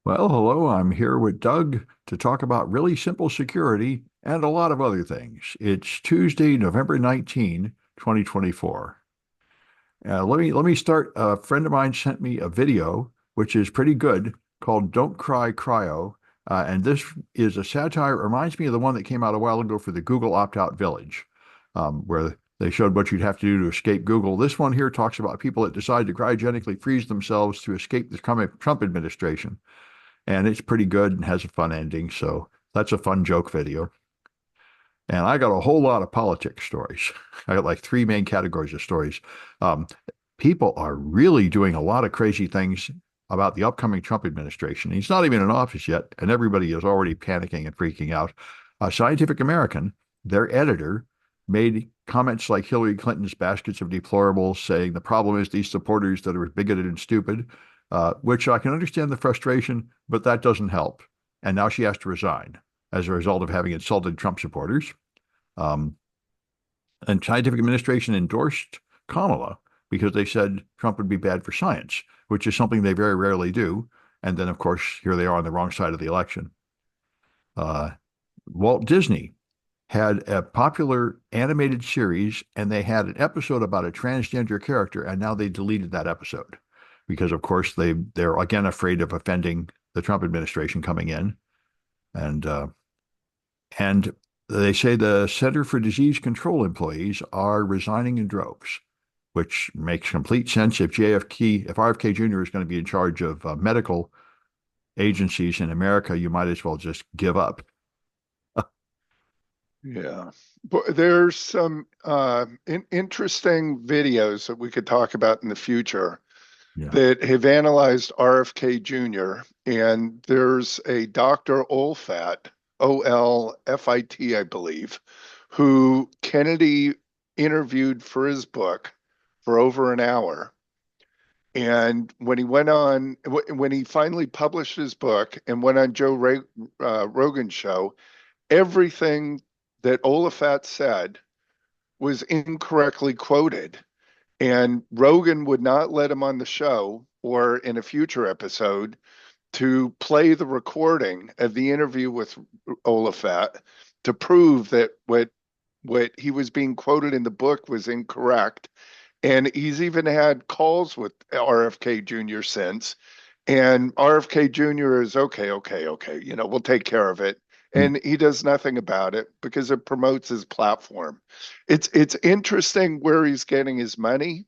Well, hello, I'm here with Doug to talk about really simple security and a lot of other things. It's Tuesday, November 19, 2024. Let me start. A friend of mine sent me a video, which is pretty good, called Don't Cry Cryo. And this is a satire. It reminds me of the one that came out a while ago for the Google Opt-out Village, where they showed what you'd have to do to escape Google. This one here talks about people that decide to cryogenically freeze themselves to escape the Trump administration, and it's pretty good and has a fun ending. So that's a fun joke video. And I got a whole lot of politics stories. I got like three main categories of stories. Um, People are really doing a lot of crazy things about the upcoming Trump administration. He's not even in office yet, and everybody is already panicking and freaking out. Scientific American, their editor, made comments like Hillary Clinton's baskets of deplorables, saying the problem is these supporters that are bigoted and stupid, which I can understand the frustration, but that doesn't help. And now she has to resign as a result of having insulted Trump supporters. Um, and Scientific Administration endorsed Kamala because they said Trump would be bad for science, which is something they very rarely do. And then, of course, here they are on the wrong side of the election. Uh, Walt Disney had a popular animated series, and they had an episode about a transgender character, and now they deleted that episode because, of course, they're again afraid of offending the Trump administration coming in, and and they say the Center for Disease Control employees are resigning in droves, which makes complete sense. If RFK Jr. is going to be in charge of medical agencies in America, you might as well just give up. Yeah. But there's some interesting videos that we could talk about in the future Yeah. that have analyzed RFK Jr. And there's a Dr. Olfat, Olfit, I believe, who Kennedy interviewed for his book for over an hour. And when he finally published his book and went on Rogan's show, everything that Olafat said was incorrectly quoted. And Rogan would not let him on the show or in a future episode to play the recording of the interview with Olafat to prove that what he was being quoted in the book was incorrect. And he's even had calls with RFK Jr. since. And RFK Jr. is okay, okay, okay. We'll take care of it. And he does nothing about it because it promotes his platform. It's interesting where he's getting his money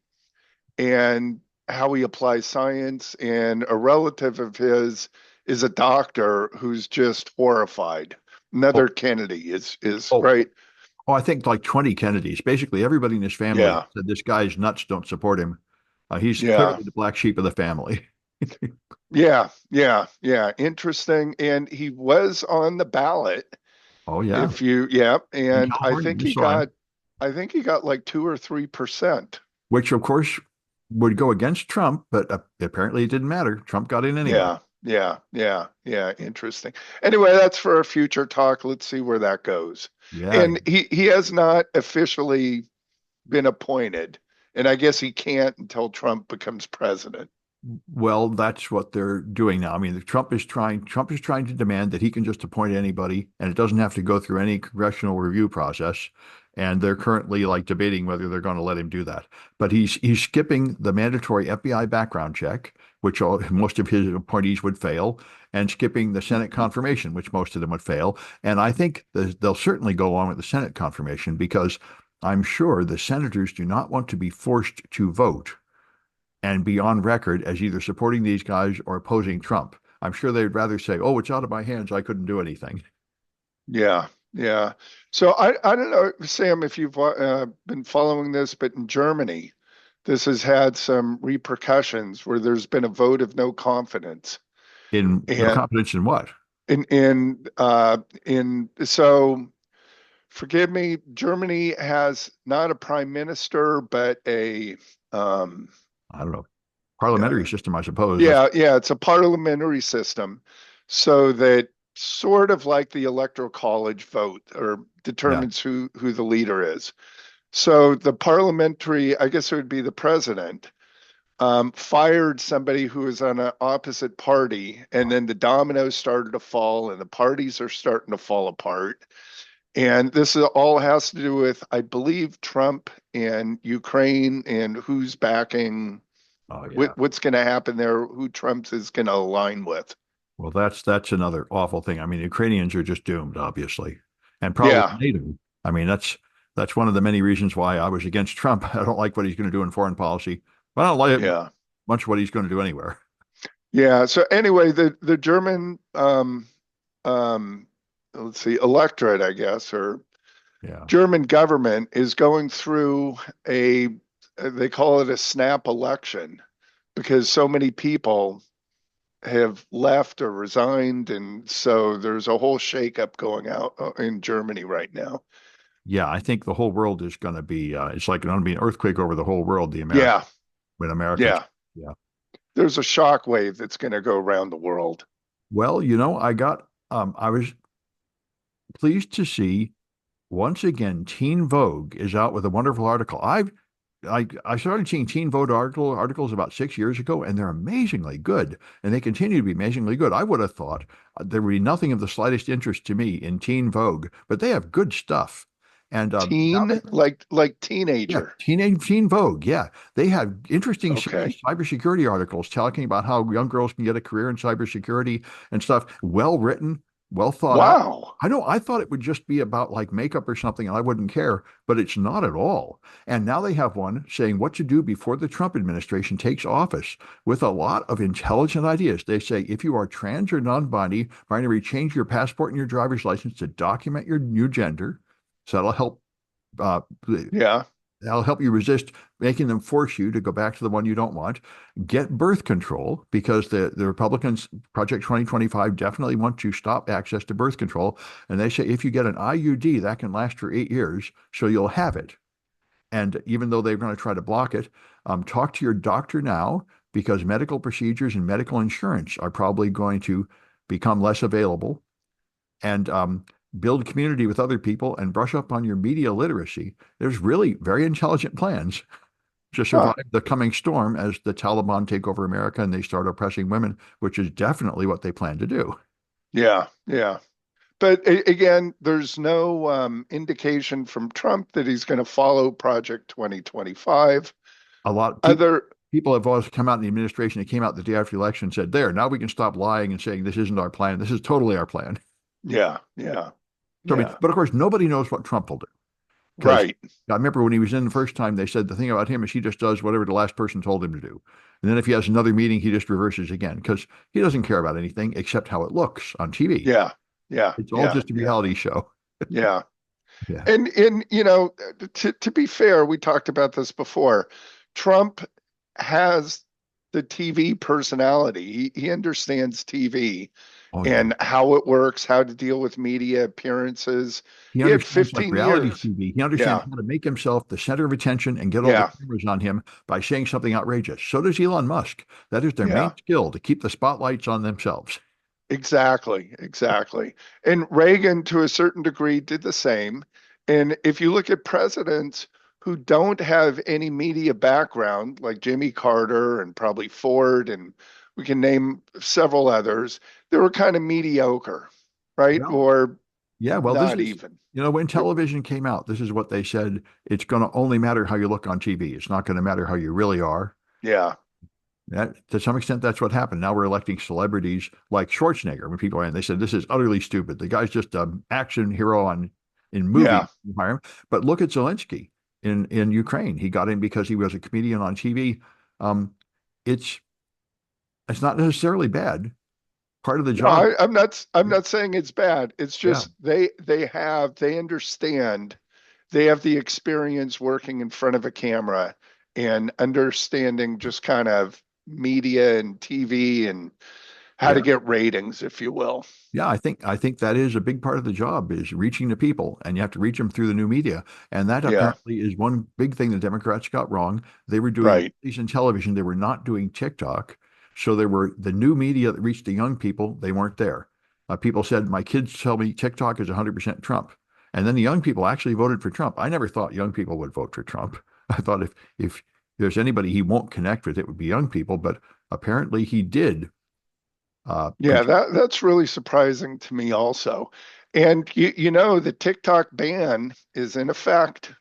and how he applies science. And a relative of his is a doctor who's just horrified. Oh, Another Kennedy is oh, right. oh, I think like 20 Kennedys. Basically, everybody in his family Yeah, said this guy's nuts, don't support him. He's yeah. clearly the black sheep of the family. Yeah. Interesting. And he was on the ballot. Oh, yeah. Yeah. In And California, we saw him, I think he got like 2 or 3%. which, of course, would go against Trump, but apparently it didn't matter. Trump got in anyway. Yeah. Interesting. Anyway, that's for a future talk. Let's see where that goes. Yeah. And he has not officially been appointed. And I guess he can't until Trump becomes president. Well, that's what they're doing now. I mean, Trump is trying to demand that he can just appoint anybody and it doesn't have to go through any congressional review process. And they're currently like debating whether they're going to let him do that. But he's skipping the mandatory FBI background check, which most of his appointees would fail, and skipping the Senate confirmation, which most of them would fail. And I think they'll certainly go along with the Senate confirmation because I'm sure the senators do not want to be forced to vote and be on record as either supporting these guys or opposing Trump. I'm sure they'd rather say, "Oh, it's out of my hands. I couldn't do anything." Yeah. So I don't know, Sam, if you've been following this, but in Germany, this has had some repercussions where there's been a vote of no confidence. In no And confidence in what? in so forgive me, Germany has not a prime minister, but a I don't know. Parliamentary uh, system, I suppose. yeah, it's a parliamentary system, so that sort of like the electoral college vote or Yeah. determines who the leader is. So the parliamentary, I guess it would be the president, fired somebody who was on an opposite party, and then the dominoes started to fall, and the parties are starting to fall apart. And all has to do with, I believe, Trump and Ukraine and who's backing, Oh yeah. what's going to happen there, who Trump is going to align with. Well, that's another awful thing. I mean, the Ukrainians are just doomed, obviously, and probably Yeah, NATO. I mean, that's one of the many reasons why I was against Trump. I don't like what he's going to do in foreign policy, but I don't like yeah, much what he's going to do anywhere. yeah. So anyway, the German um, let's see, electorate, I guess, or Yeah. German government is going through a, they call it a snap election because so many people have left or resigned. And so there's a whole shakeup going out in Germany right now. Yeah, I think the whole world is going to be, it's like going to be an earthquake over the whole world, Yeah, when America, yeah. yeah. There's a shock wave that's going to go around the world. Well, I was pleased to see once again, Teen Vogue is out with a wonderful article. I started seeing Teen Vogue articles about 6 years ago, and they're amazingly good, and they continue to be amazingly good. I would have thought there would be nothing of the slightest interest to me in Teen Vogue, but they have good stuff. And now Teen, like teenager. Teen Vogue, yeah, they have interesting, serious Okay. cybersecurity articles talking about how young girls can get a career in cybersecurity and stuff. Well written, well thought out. Wow. I thought it would just be about like makeup or something, and I wouldn't care, but it's not at all. And now they have one saying what to do before the Trump administration takes office with a lot of intelligent ideas. They say if you are trans or non-binary, change your passport and your driver's license to document your new gender. So uh, Yeah. that'll help you resist making them force you to go back to the one you don't want. Get birth control because the Republicans, Project 2025, definitely want to stop access to birth control. And they say if you get an IUD, that can last for 8 years, so you'll have it. And even though they're going to try to block it, talk to your doctor now because medical procedures and medical insurance are probably going to become less available. And build community with other people and brush up on your media literacy. There's really very intelligent plans to survive Huh. the coming storm as the Taliban take over America and they start oppressing women, which is definitely what they plan to do. Yeah. Yeah. But again, there's no indication from Trump that he's going to follow Project 2025. A lot of Other, people have always come out in the administration that came out the day after the election and said, there, now we can stop lying and saying this isn't our plan. This is totally our plan. yeah, yeah, So, I mean, yeah, but of course, nobody knows what Trump will do. Because right. I remember when he was in the first time, they said the thing about him is he just does whatever the last person told him to do. And then if he has another meeting, he just reverses again because he doesn't care about anything except how it looks on TV. Yeah, yeah, It's all yeah, just a yeah, reality show. yeah. Yeah. And to be fair, we talked about this before. Trump has the TV personality. He understands TV Oh, yeah. and how it works, how to deal with media appearances. He He had understands like 15 reality years. TV. He understands Yeah, how to make himself the center of attention and get all the yeah, cameras on him by saying something outrageous. So does Elon Musk. That is their main yeah. skill to keep the spotlights on themselves. Exactly, exactly. And Reagan, to a certain degree, did the same. And if you look at presidents who don't have any media background, like Jimmy Carter and probably Ford, and we can name several others, they were kind of mediocre, right? Well, Or yeah, well, this not is, even. when It- television came out, this is what they said. It's going to only matter how you look on TV. It's not going to matter how you really are. yeah, That, to some extent, that's what happened. Now we're electing celebrities like Schwarzenegger. When people ran, they said this is utterly stupid. The guy's just an action hero in movies. yeah. But look at Zelensky in Ukraine. He got in because he was a comedian on TV. Um, it's it's not necessarily bad. Part of the No, job. I'm not saying it's bad. It's Yeah, just they understand, they have the experience working in front of a camera and understanding just kind of media and TV and how to yeah. get ratings, if you will. Yeah, I think that is a big part of the job is reaching the people, and you have to reach them through the new media. And that Yeah, apparently is one big thing the Democrats got wrong. They were doing right. movies and television. They were not doing TikTok. So there were the new media that reached the young people. They weren't there. People said, "My kids tell me TikTok is 100% Trump," and then the young people actually voted for Trump. I never thought young people would vote for Trump. I thought if there's anybody he won't connect with, it would be young people. But apparently he did. Yeah, that's really surprising to me also. And the TikTok ban is in effect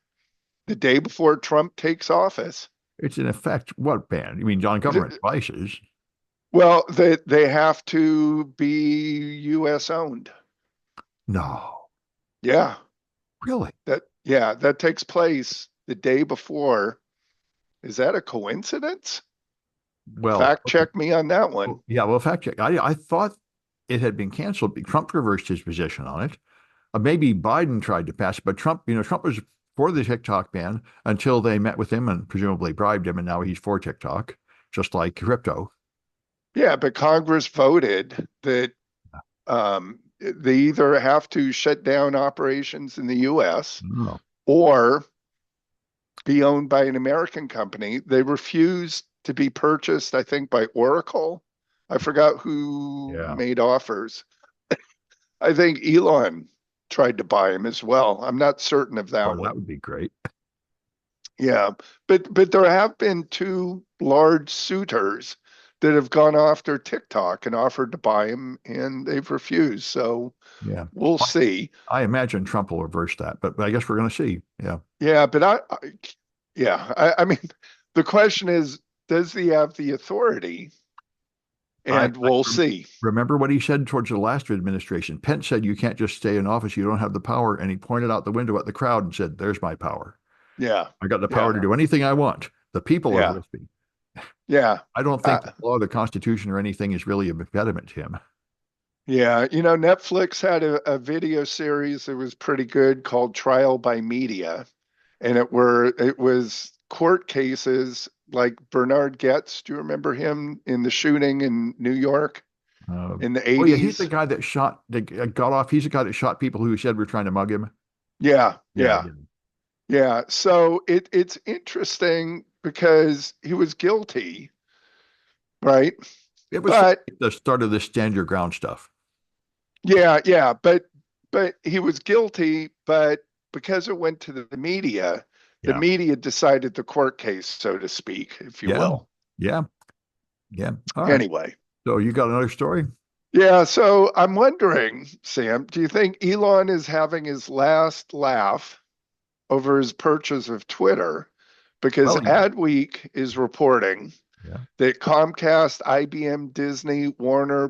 the day before Trump takes office. It's in effect what ban? You mean on government devices? Well, they have to be US owned. No, Yeah, really. that takes place the day before. Is that a coincidence? Well, Fact check me on that one. yeah. Well, fact check. I thought it had been canceled. Trump reversed his position on it. Maybe Biden tried to pass it, but Trump was for the TikTok ban until they met with him and presumably bribed him, and now he's for TikTok, just like crypto. Yeah, but Congress voted that they either have to shut down operations in the US Oh, or be owned by an American company. They refused to be purchased, I think, by Oracle. I forgot who yeah. made offers. I think Elon tried to buy him as well. I'm not certain of that Or that one. would be great. Yeah, but there have been two large suitors that have gone after TikTok and offered to buy him, and they've refused. So Yeah. we'll see. I imagine Trump will reverse that, but I guess we're going to see. Yeah. Yeah, but I mean, the question is, does he have the authority? And I we'll see. remember what he said towards the last administration. Pence said, "You can't just stay in office. You don't have the power." And he pointed out the window at the crowd and said, "There's my power. Yeah, I got the power yeah, to do anything I want. The people are yeah, with me." yeah. I don't think Uh, the law, the Constitution, or anything is really a impediment to him. yeah, Netflix had a video series that was pretty good called Trial by Media, and it was court cases like Bernard Getz. Do you remember him in the shooting in New York Uh, in the oh yeah, he's the 80s? guy that got off. He's the guy that shot people who said were trying to mug him. Yeah, Yeah, yeah, yeah. yeah. So it's interesting because he was guilty, right? It was sort But of like the start of this stand your ground stuff. yeah, but he was guilty, but because it went to the Yeah, media decided the court case, so to speak, if you yeah, will. yeah, yeah. All right. Anyway, So you got another story? yeah, so I'm wondering, Sam, do you think Elon is having his last laugh over his purchase of Twitter? Because Well, Adweek is reporting yeah, that Comcast, IBM, Disney, Warner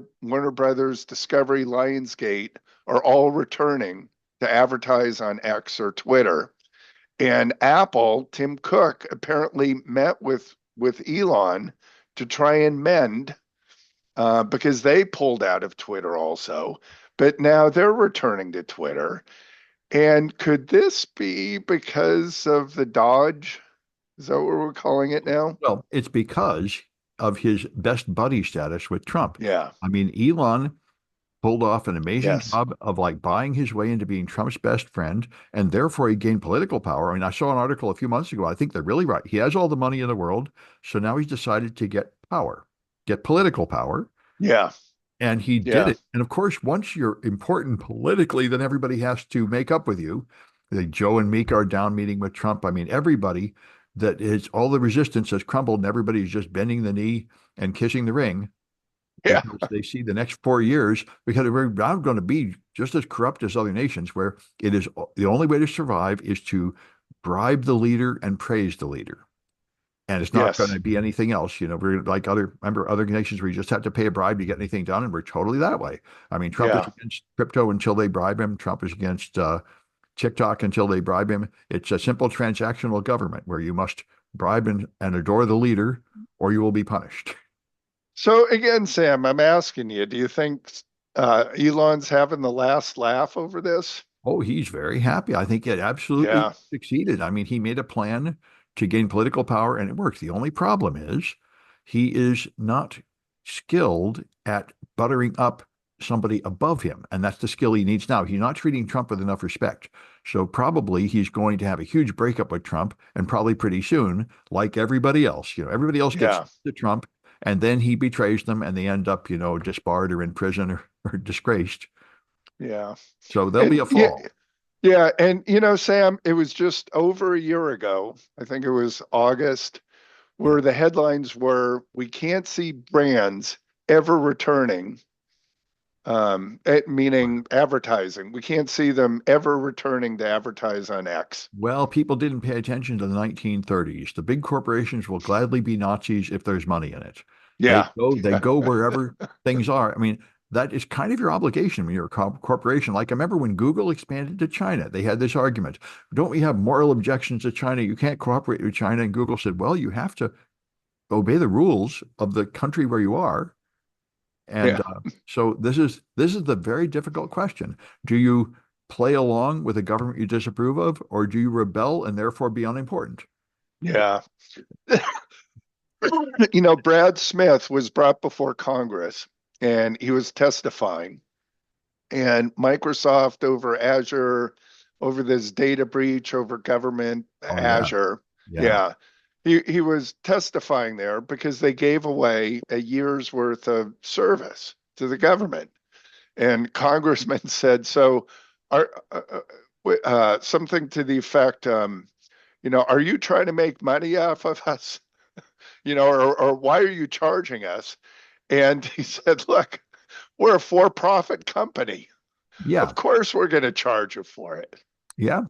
Brothers, Discovery, Lionsgate are all returning to advertise on X or Twitter. And Apple, Tim Cook apparently met with Elon to try and mend because they pulled out of Twitter also. But now they're returning to Twitter. And could this be because of the Dodge? Is that what we're calling it now? well, it's because of his best buddy status with Trump. Yeah. I mean, Elon pulled off an amazing Yes. job of like buying his way into being Trump's best friend, and therefore he gained political power. I mean, I saw an article a few months ago. I think they're really right. He has all the money in the world, so now he's decided to get power, get political power, Yeah. and he did Yeah. it. And of course, once you're important politically, then everybody has to make up with you. Like Joe and Mika are down meeting with Trump. I mean, everybody that is all the resistance has crumbled, and everybody's just bending the knee and kissing the ring Yeah. because they see the next 4 years, because we're now going to be just as corrupt as other nations, where it is the only way to survive is to bribe the leader and praise the leader. And it's not going Yes. to be anything else. We're like remember other nations where you just have to pay a bribe to get anything done, and we're totally that way. I mean, Trump is Yeah. against crypto until they bribe him. Trump is against TikTok until they bribe him. It's a simple transactional government where you must bribe and adore the leader, or you will be punished. So again, Sam, I'm asking you, do you think Elon's having the last laugh over this? Oh, he's very happy. I think it absolutely Yeah. succeeded. I mean, he made a plan to gain political power and it worked. The only problem is he is not skilled at buttering up somebody above him. And that's the skill he needs now. He's not treating Trump with enough respect. So probably he's going to have a huge breakup with Trump and probably pretty soon, like everybody else. Everybody else gets Yeah. to Trump and then he betrays them and they end up, disbarred or in prison or disgraced. Yeah. So there'll be And a yeah, fall. yeah. And Sam, it was just over a year ago. I think it was August Yeah. where the headlines were, "We can't see brands ever returning," meaning advertising. We can't see them ever returning to advertise on X. Well, people didn't pay attention to the 1930s. The big corporations will gladly be Nazis if there's money in it. Yeah. They go wherever things are. I mean, that is kind of your obligation when you're a corporation. Like I remember when Google expanded to China, they had this argument. Don't we have moral objections to China? You can't cooperate with China. And Google said, well, you have to obey the rules of the country where you are. And Yeah. so this is the very difficult question. Do you play along with a government you disapprove of, or do you rebel and therefore be unimportant? Yeah. Brad Smith was brought before Congress and he was testifying, and Microsoft over Azure, over this data breach over government Oh yeah, Azure. yeah. Yeah. He was testifying there because they gave away a year's worth of service to the government. And Congressman said, so are something to the effect, are you trying to make money off of us? Or why are you charging us? And he said, look, we're a for-profit company. Yeah, Of course we're going to charge you for it. yeah.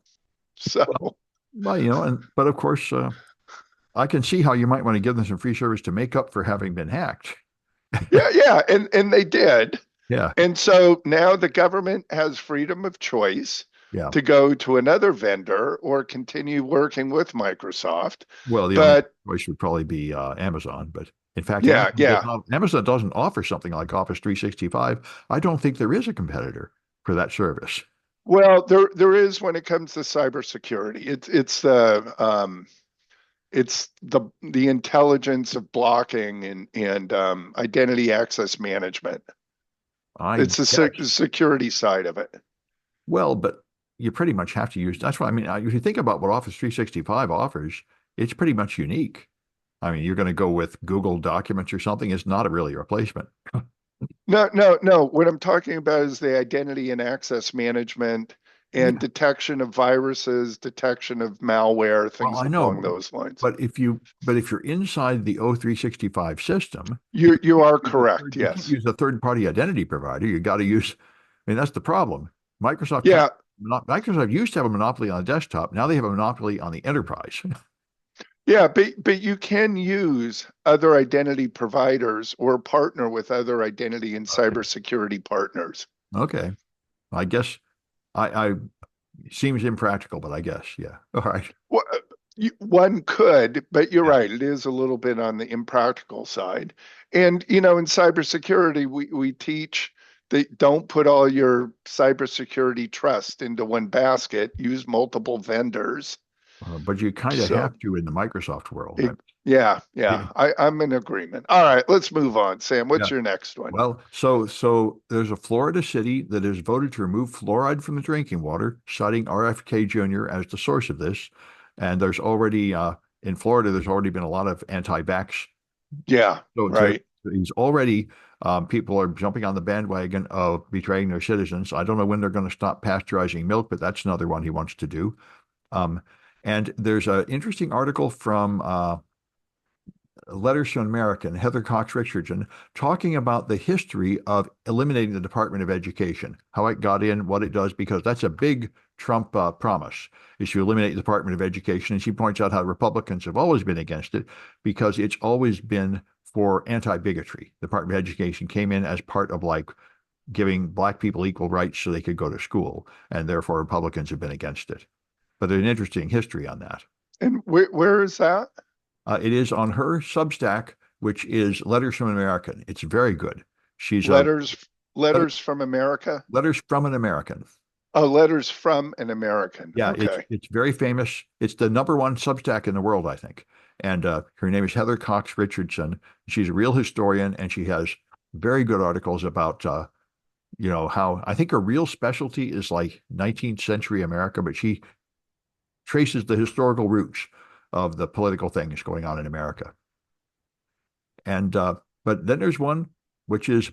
Well, So but of course, I can see how you might want to give them some free service to make up for having been hacked. yeah, yeah, and they did. Yeah, And so now the government has freedom of choice yeah. to go to another vendor or continue working with Microsoft. Well, the only But choice would probably be Amazon, but in fact, yeah, yeah. Amazon doesn't offer something like Office 365. I don't think there is a competitor for that service. Well, there is when it comes to cybersecurity. It's the intelligence of blocking and identity access management. I It's the guess. security side of it. Well, but you pretty much have to use. That's what I mean. If you think about what Office 365 offers, it's pretty much unique. I mean, you're going to go with Google Documents or something. It's not really a replacement. No, no, no. What I'm talking about is the identity and access management and Yeah. detection of viruses, detection of malware, Well, things I along know, those lines. but if you're inside the O365 system, You are correct. you can't Yes. use a third-party identity provider. You got to use. I mean, that's the problem. Microsoft kind Yeah. Microsoft used to have a monopoly on the desktop. Now they have a monopoly on the enterprise. Yeah, but you can use other identity providers or partner with other identity and Okay. cybersecurity partners. Okay. I guess I seems impractical, but I guess yeah. All right. Well, one could, but you're Yeah. right. It is a little bit on the impractical side. And, in cybersecurity, we teach that don't put all your cybersecurity trust into one basket, use multiple vendors. But you kind of So, have to in the Microsoft world. it, yeah, Yeah. yeah, I'm in agreement. All right, let's move on. Sam, Yeah. what's your next one? Well, so there's a Florida city that has voted to remove fluoride from the drinking water, citing RFK Jr. as the source of this. And there's already in Florida, there's already been a lot of anti-vax. Yeah, So right. he's already people are jumping on the bandwagon of betraying their citizens. I don't know when they're going to stop pasteurizing milk, but that's another one he wants to do. Um, and there's an interesting article from Letters to an American, Heather Cox Richardson, talking about the history of eliminating the Department of Education, how it got in, what it does, because that's a big Trump promise, is to eliminate the Department of Education. And she points out how Republicans have always been against it because it's always been for anti-bigotry. The Department of Education came in as part of like giving black people equal rights so they could go to school, and therefore Republicans have been against it. But there's an interesting history on that. And where is that? It is on her Substack, which is Letters from an American. It's very good. She's a Letters letter, letters from America? Letters from an American. Oh, letters from an American. Yeah, it's Okay. it's very famous. It's the number one Substack in the world, I think. And her name is Heather Cox Richardson. She's a real historian, and she has very good articles about how I think her real specialty is like 19th century America, but she traces the historical roots of the political things going on in America. And but then there's one which is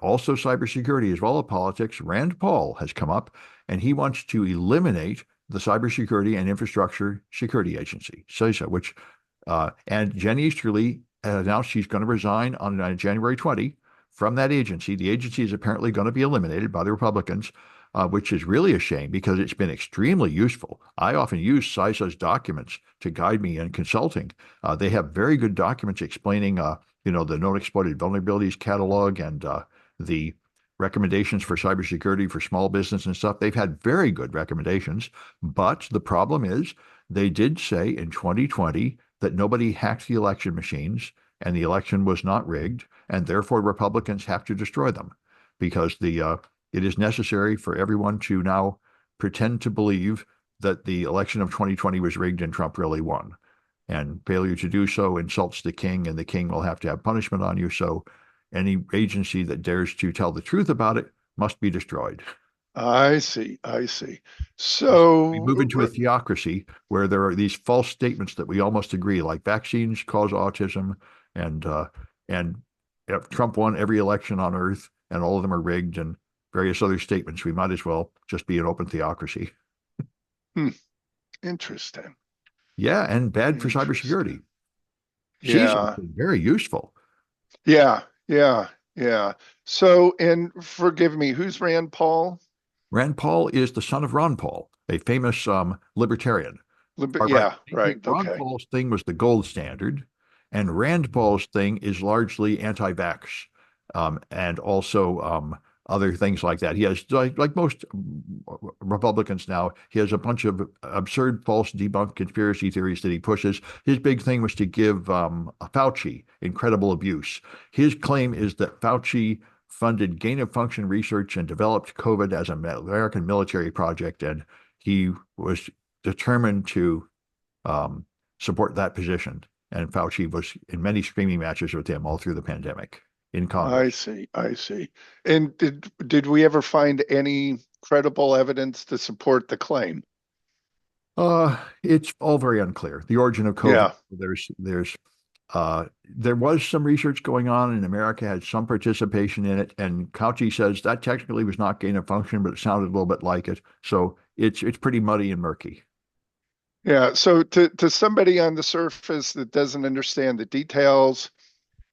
also cybersecurity as well as politics. Rand Paul has come up and he wants to eliminate the Cybersecurity and Infrastructure Security Agency, CISA, which And Jen Easterly announced she's going to resign on January 20 from that agency. The agency is apparently going to be eliminated by the Republicans, which is really a shame because it's been extremely useful. I often use CISA's documents to guide me in consulting. They have very good documents explaining, the known exploited vulnerabilities catalog and the recommendations for cybersecurity for small business and stuff. They've had very good recommendations, but the problem is they did say in 2020 that nobody hacked the election machines and the election was not rigged, and therefore Republicans have to destroy them because it is necessary for everyone to now pretend to believe that the election of 2020 was rigged and Trump really won. And failure to do so insults the king, and the king will have to have punishment on you. So any agency that dares to tell the truth about it must be destroyed. I see. I see. We move So, into a theocracy where there are these false statements that we almost agree, like vaccines cause autism, and Trump won every election on earth, and all of them are rigged, and various other statements. We might as well just be an open theocracy. hmm, interesting. Yeah, and bad for Interesting. cybersecurity. CISA Yeah. has been very useful. Yeah. Yeah. Yeah. So, and forgive me, who's Rand Paul? Rand Paul is the son of Ron Paul, a famous libertarian. Right. Yeah. Right. Ron Okay. Paul's thing was the gold standard, and Rand Paul's thing is largely anti-vax, and also other things like that. He has, like most Republicans now, he has a bunch of absurd, false, debunked conspiracy theories that he pushes. His big thing was to give Fauci incredible abuse. His claim is that Fauci funded gain-of-function research and developed COVID as an American military project, and he was determined to um, support that position. And Fauci was in many screaming matches with him all through the pandemic in I Congress. see. I see. And did we ever find any credible evidence to support the claim? It's all very unclear. The origin of COVID. Yeah. There was some research going on, and America had some participation in it. And Fauci says that technically was not gain of function, but it sounded a little bit like it. So it's pretty muddy and murky. Yeah. So to somebody on the surface that doesn't understand the details,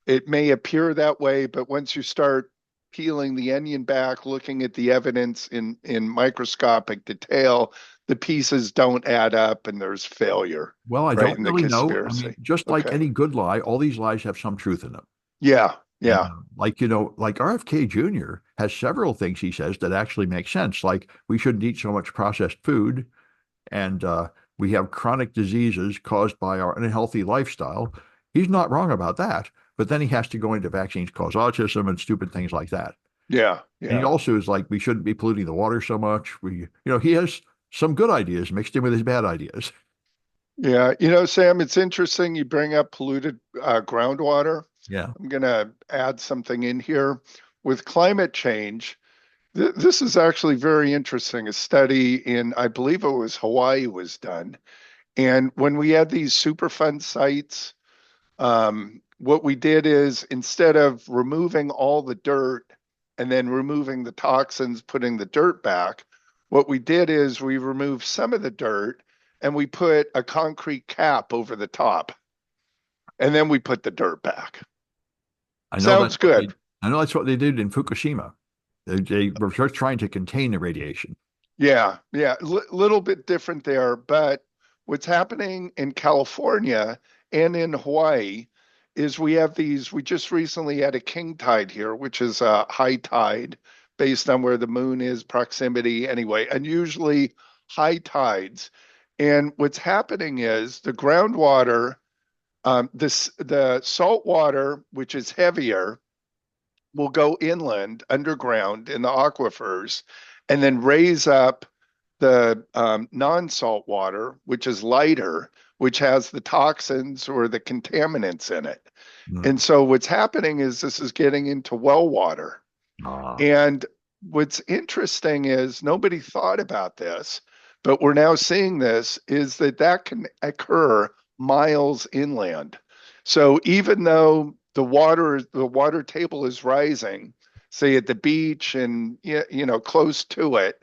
it may appear that way, but once you start peeling the onion back, looking at the evidence in microscopic detail, the pieces don't add up and there's failure, Well, I right, don't in the really know. I mean, conspiracy. just like Okay. any good lie, all these lies have some truth in them. Yeah. And Yeah. like RFK Jr. has several things he says that actually make sense. Like we shouldn't eat so much processed food, and we have chronic diseases caused by our unhealthy lifestyle. He's not wrong about that. But then he has to go into vaccines cause autism and stupid things like that. Yeah. And he Yeah. also is like, we shouldn't be polluting the water so much. He has some good ideas mixed in with his bad ideas. Yeah. Sam, it's interesting you bring up polluted groundwater. Yeah. I'm going to add something in here. With climate change, this is actually very interesting. A study in, I believe it was Hawaii, was done. And when we had these Superfund sites, what we did is instead of removing all the dirt and then removing the toxins, putting the dirt back, what we did is we removed some of the dirt and we put a concrete cap over the top. And then we put the dirt back. I know that's Sounds what they good. I know that's what they did in Fukushima. They were just trying to contain the radiation. Yeah, yeah, little bit different there, but what's happening in California and in Hawaii is we just recently had a king tide here, which is a high tide based on where the moon is, proximity anyway, unusually high tides. And what's happening is the groundwater, the salt water, which is heavier, will go inland, underground in the aquifers, and then raise up the non-salt water, which is lighter, which has the toxins or the contaminants in it. Mm. And so what's happening is this is getting into well water. Ah, And what's interesting is nobody thought about this, but we're now seeing this is that can occur miles inland. So even though the water table is rising, say at the beach and close to it,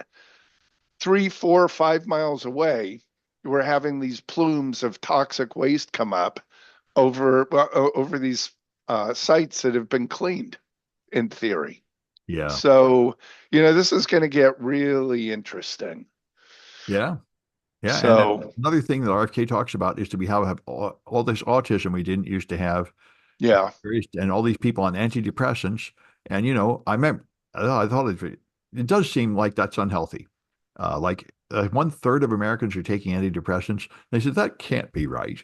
3, 4, 5 miles away, we're having these plumes of toxic waste come up. over these sites that have been cleaned in theory. Yeah. So, this is going to get really interesting. Yeah. Yeah. And then So, another thing that RFK talks about is to be how we have all this autism we didn't used to have, yeah, and all these people on antidepressants. And, I thought it does seem like that's unhealthy. Like 1/3 of Americans are taking antidepressants. They said that can't be right.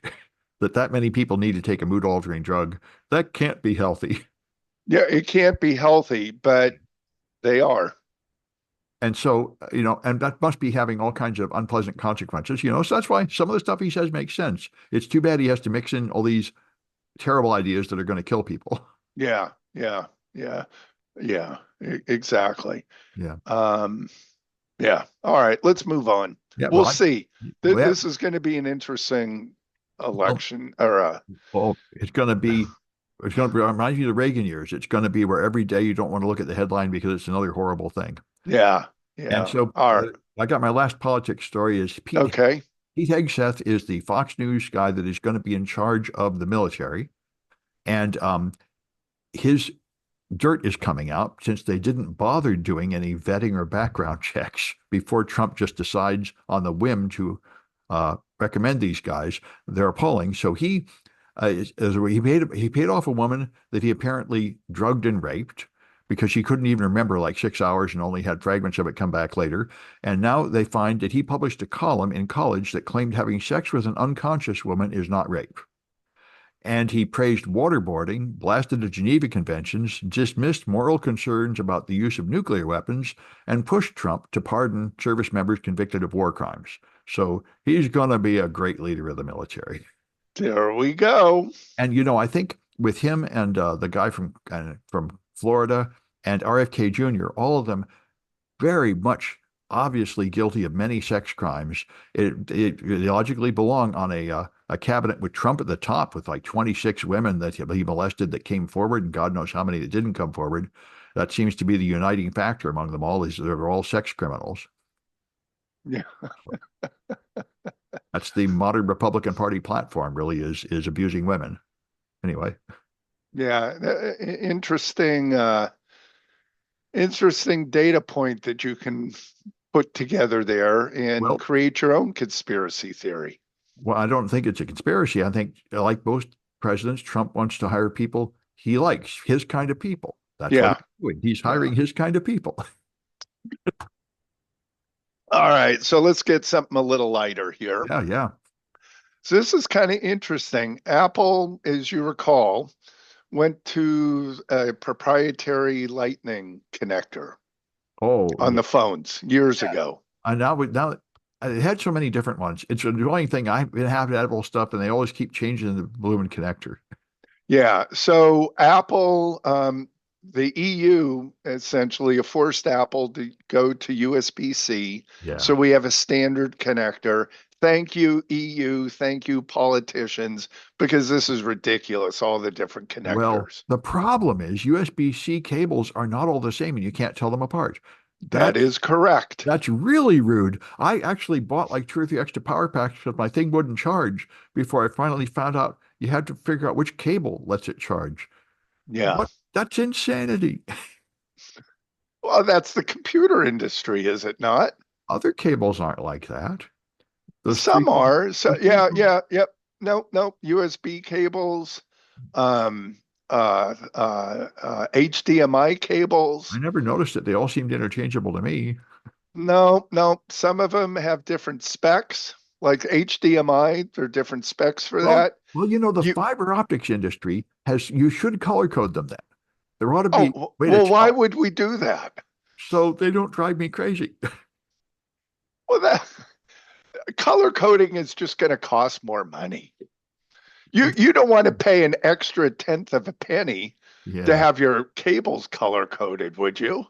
That many people need to take a mood altering drug. That can't be healthy. yeah, it can't be healthy, but they are. And so, and that must be having all kinds of unpleasant consequences, so that's why some of the stuff he says makes sense. It's too bad he has to mix in all these terrible ideas that are going to kill people. Yeah, yeah, yeah, yeah, exactly. Yeah. Um, yeah. All right, let's move on. Yeah. We'll see. Well, yeah. This is going to be an interesting Well, election, or it's going to be, remind you of the Reagan years. It's going to be where every day you don't want to look at the headline because it's another horrible thing. yeah, And yeah. so All right. I got my last politics story is Okay. Pete Hegseth is the Fox News guy that is going to be in charge of the military. And his dirt is coming out since they didn't bother doing any vetting or background checks before Trump just decides on the whim to recommend these guys. They're appalling. So he paid off a woman that he apparently drugged and raped because she couldn't even remember like 6 hours and only had fragments of it come back later. And now they find that he published a column in college that claimed having sex with an unconscious woman is not rape. And he praised waterboarding, blasted the Geneva Conventions, dismissed moral concerns about the use of nuclear weapons, and pushed Trump to pardon service members convicted of war crimes. So he's going to be a great leader of the military. There we go. And I think with him and the guy from Florida and RFK Jr., all of them very much obviously guilty of many sex crimes. It logically belong on a cabinet with Trump at the top, with like 26 women that he molested that came forward, and God knows how many that didn't come forward. That seems to be the uniting factor among them all, is they're all sex criminals. Yeah. That's the modern Republican Party platform, really, is abusing women. Anyway, Yeah. Interesting, interesting data point that you can put together there and well, create your own conspiracy theory. well, I don't think it's a conspiracy. I think, like most presidents, Trump wants to hire people he likes, his kind of people. That's what Yeah. he's doing. He's Yeah. hiring his kind of people. All right. So let's get something a little lighter here. Yeah, yeah. So this is kind of interesting. Apple, as you recall, went to a proprietary Lightning connector Oh, on yeah. the phones years ago. And now it had so many different ones. It's the annoying thing. I've been having Apple stuff, and they always keep changing the blooming connector. Yeah. So Apple, the EU essentially forced Apple to go to USB-C. Yeah. So we have a standard connector. Thank you, EU. Thank you, politicians, because this is ridiculous, all the different Well, connectors. the problem is USB-C cables are not all the same, and you can't tell them apart. That That's is correct. that's really rude. I actually bought like 2 or 3 extra power packs because my thing wouldn't charge before I finally found out you had to figure out which cable lets it charge. Yeah. What? That's insanity. Well, that's the computer industry, is it not? Other cables aren't like that. Those Some are. So yeah, 3.2. yeah, yep. No, no. USB cables, um, HDMI I cables. never noticed it. They all seemed interchangeable to me. No, no. Some of them have different specs, like HDMI. There are different specs for Well, that. well, the You, fiber optics industry you should color code them then. There ought to be a oh, way to well, why tell would we do that? so they don't drive me crazy. Well, that color coding is just going to cost more money. You don't want to pay an extra tenth of a penny to Yeah. have your cables color coded, would you?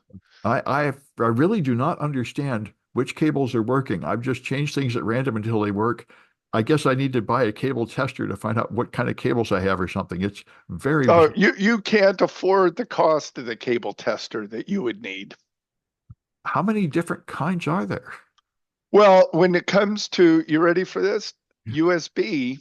I really do not understand which cables are working. I've just changed things at random until they work. I guess I need to buy a cable tester to find out what kind of cables I have or something. It's very Oh, bizarre. you can't afford the cost of the cable tester that you would need. How many different kinds are there? Well, when it comes to, you ready for this? USB,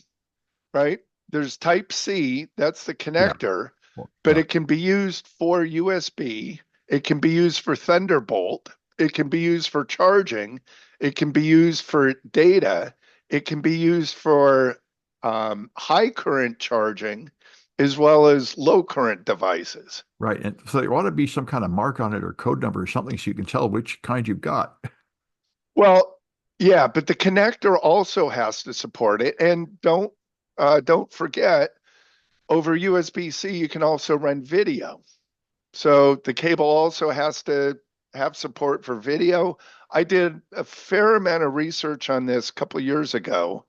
right? There's Type C, that's the Yeah. connector, Well, but yeah. it can be used for USB. It can be used for Thunderbolt. It can be used for charging. It can be used for data. It can be used for high current charging as well as low current devices. Right. And so there ought to be some kind of mark on it or code number or something so you can tell which kind you've got. Well, yeah, but the connector also has to support it. And don't forget, over USB-C, you can also run video. So the cable also has to have support for video. I did a fair amount of research on this a couple of years ago,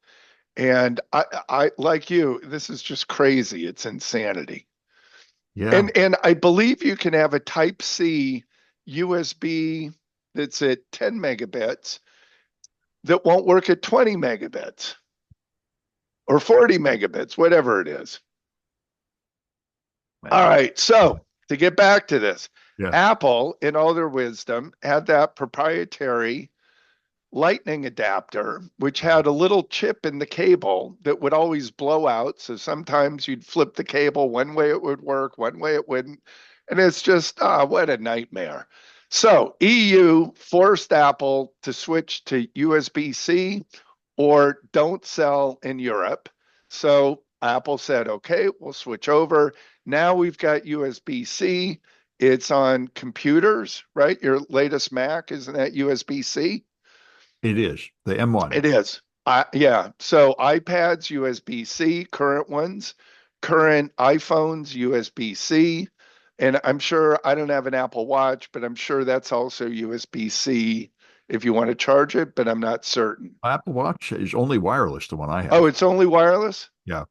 and I like you, this is just crazy. It's insanity. Yeah, And I believe you can have a Type C USB that's at 10 megabits that won't work at 20 megabits or 40 megabits, whatever it is. All man. right. Yeah. So to get back to this, Yeah. Apple, in all their wisdom, had that proprietary lightning adapter, which had a little chip in the cable that would always blow out. So sometimes you'd flip the cable one way it would work, one way it wouldn't. And it's just, what a nightmare. So EU forced Apple to switch to USB-C or don't sell in Europe. So Apple said, okay, we'll switch over. Now we've got USB-C. It's on computers, right? Your latest Mac, isn't that USB-C? It is the M1. It is. Yeah. So iPads, USB-C, current ones, current iPhones, USB-C. And I'm sure I don't have an Apple Watch, but I'm sure that's also USB-C if you want to charge it, but I'm not certain. Apple Watch is only wireless, the one I Oh, have. it's only wireless? Yeah.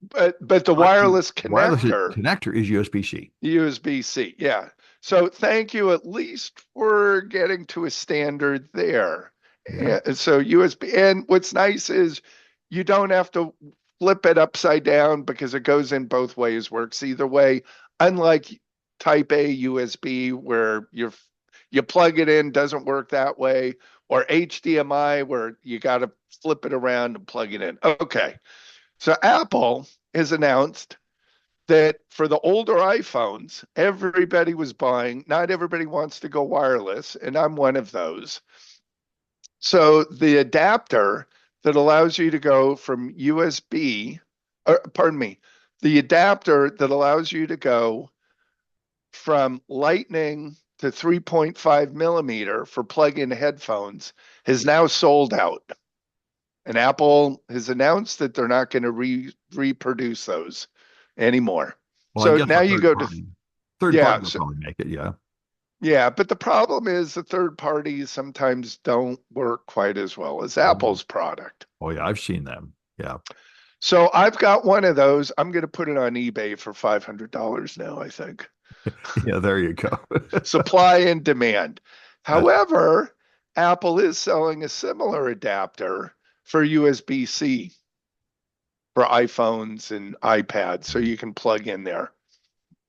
But the But the wireless wireless connector, connector is USB-C. USB-C. Yeah. So thank you at least for getting to a standard there. Yeah. Yeah, so USB, and what's nice is you don't have to flip it upside down because it goes in both ways, works either way. Unlike Type A USB where you plug it in, doesn't work that way, or HDMI where you got to flip it around and plug it in. Okay. So Apple has announced that for the older iPhones, everybody was buying, not everybody wants to go wireless, and I'm one of those. So the adapter that allows you to go from USB, or pardon me, the adapter that allows you to go from Lightning to 3.5 millimeter for plug-in headphones has now sold out. And Apple has announced that they're not going to reproduce those anymore. Well, I So guess now a you go to, third yeah, party will so, probably make it. Yeah. yeah, but the problem is the third parties sometimes don't work quite as well as Oh, Apple's product. oh yeah, I've seen them. Yeah. So I've got one of those. I'm going to put it on eBay for $500 now, I think. Yeah, there you go. Supply and demand. That's However, Apple is selling a similar adapter for USB-C for iPhones and iPads, so you can plug in there.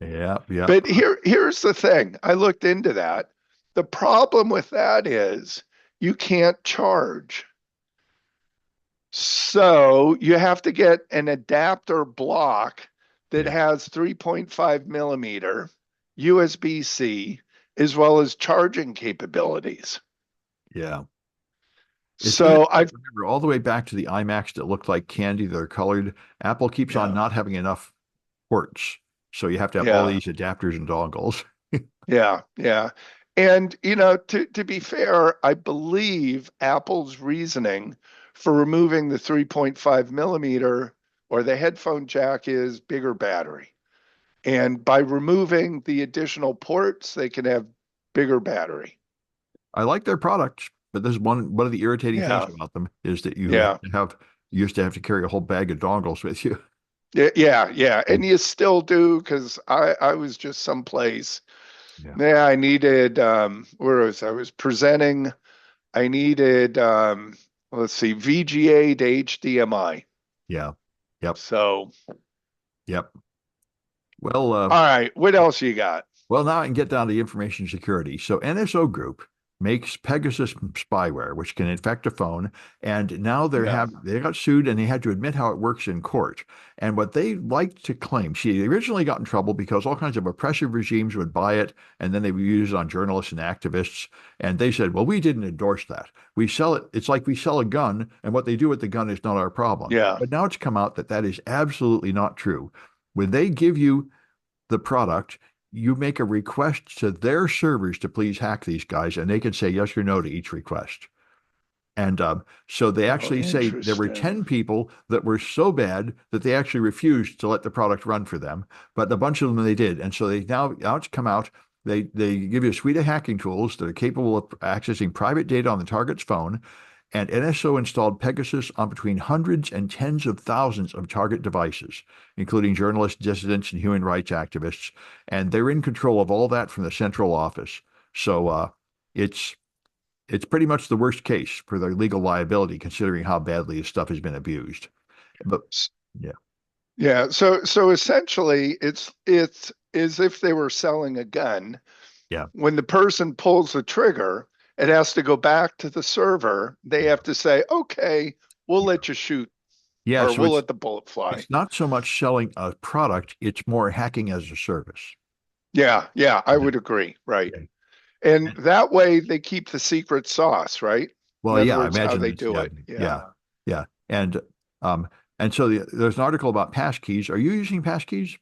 yeah, yeah. But here's the thing. I looked into that. The problem with that is you can't charge. So you have to get an adapter block that Yeah. has 3.5 millimeter USB-C as well as charging capabilities. Yeah. It's even, So I've, remember, all the way back to the iMacs that look like candy, they're colored. Apple keeps on yeah, not having enough ports. So you have to have all yeah, these adapters and dongles. yeah, yeah. And, to be fair, I believe Apple's reasoning for removing the 3.5 millimeter or the headphone jack is bigger battery. And by removing the additional ports, they can have bigger battery. I like their products, but this is one of the irritating things Yeah, about them is that yeah, you used to have to carry a whole bag of dongles with you. yeah, yeah. And you still do because I was just someplace. Yeah. Yeah, I needed where was I was presenting. I needed let's see, VGA to HDMI. Yeah. Yep. So, Yep. Well, all right, what else you got? well, now I can get down to information security. So NSO Group makes Pegasus spyware, which can infect a phone. And now Yeah. they got sued and they had to admit how it works in court. And what they like to claim, she originally got in trouble because all kinds of oppressive regimes would buy it and then they would use it on journalists and activists. And they said, well, we didn't endorse that. We sell it. It's like we sell a gun, and what they do with the gun is not our problem. Yeah. But now it's come out that that is absolutely not true. When they give you the product, you make a request to their servers to please hack these guys, and they can say yes or no to each request. And so they Oh, actually say there were interesting. 10 people that were so bad that they actually refused to let the product run for them, but a bunch of them they did. And so they now it's come out. They give you a suite of hacking tools that are capable of accessing private data on the target's phone. And NSO installed Pegasus on between hundreds and tens of thousands of target devices, including journalists, dissidents, and human rights activists. And they're in control of all that from the central office. So it's it's pretty much the worst case for their legal liability, considering how badly this stuff has been abused. But S- yeah, Yeah. So essentially it's as if they were selling a gun. yeah, When the person pulls the trigger, it has to go back to the server. They yeah, have to say, okay, we'll yeah. let you shoot Yeah, or so we'll let the bullet fly. it's not so much selling a product, it's more hacking as a service. Yeah, yeah, I Yeah, would agree. Right. yeah. And that way they keep the secret sauce, right? In Well, other yeah, I words, how imagine they this. do Yeah, it. Yeah. yeah, yeah. Um, and so there's an article about passkeys. Are you using passkeys?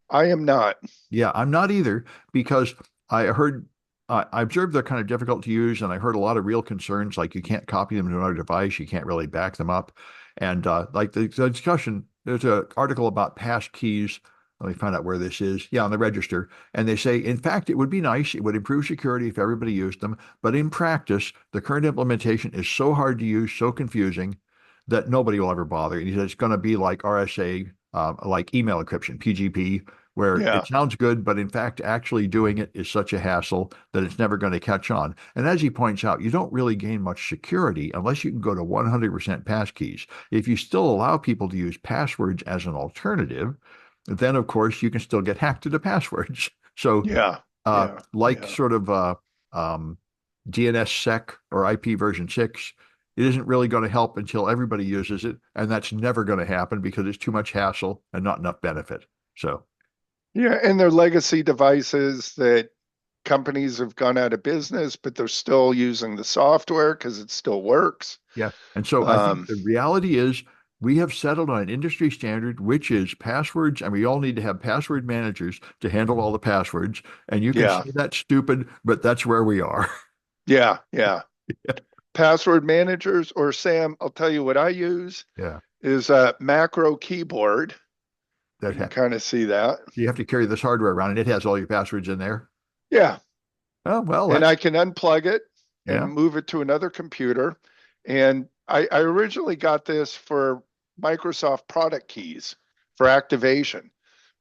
I am not. Yeah, I'm not either because I heard I observed they're kind of difficult to use, and I heard a lot of real concerns, like you can't copy them to another device, you can't really back them up, and like the discussion. There's an article about pass keys. Let me find out where this is. Yeah, on the register, and they say, in fact, it would be nice, it would improve security if everybody used them, but in practice, the current implementation is so hard to use, so confusing that nobody will ever bother. And he said it's going to be like RSA, like email encryption, PGP, where it Yeah. sounds good, but in fact, actually doing it is such a hassle that it's never going to catch on. And as he points out, you don't really gain much security unless you can go to 100% passkeys. If you still allow people to use passwords as an alternative, then of course you can still get hacked into passwords. So, Yeah. Yeah. like Yeah. sort of um, DNSSEC or IP version 6, it isn't really going to help until everybody uses it. And that's never going to happen because it's too much hassle and not enough benefit. So, Yeah. And they're legacy devices that companies have gone out of business, but they're still using the software because it still works. yeah. And so I think Um, the reality is we have settled on an industry standard, which is passwords, and we all need to have password managers to handle all the passwords. And you can yeah. say that's stupid, but that's where we are. Yeah. Yeah. Password managers, or Sam, I'll tell you what I use Yeah. is a macro keyboard. That You can ha kind of see that. You have to carry this hardware around and it has all your passwords in there. Yeah. Oh, well, And that's I can unplug it yeah. and move it to another computer. And I originally got this for Microsoft product keys for activation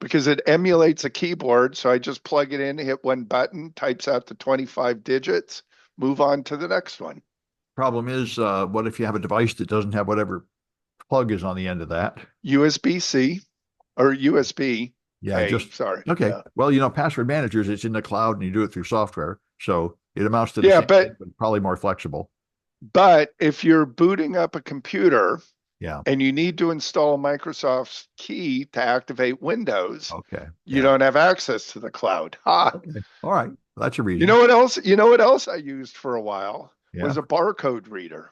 because it emulates a keyboard. So I just plug it in, hit one button, types out the 25 digits, move on to the next one. Problem is, what if you have a device that doesn't have whatever plug is on the end of that? USB-C or Yeah, USB-A, just sorry. okay. Yeah. Well, password managers, it's in the cloud and you do it through software. So it amounts to the Yeah, same thing, but probably more flexible. but if you're booting up a computer Yeah. and you need to install Microsoft's key to activate Windows, Okay. you Yeah. don't have access to the cloud. Ha! Okay. All right. That's a You reason. know what else? You know what else I used for a while Yeah. was a barcode reader,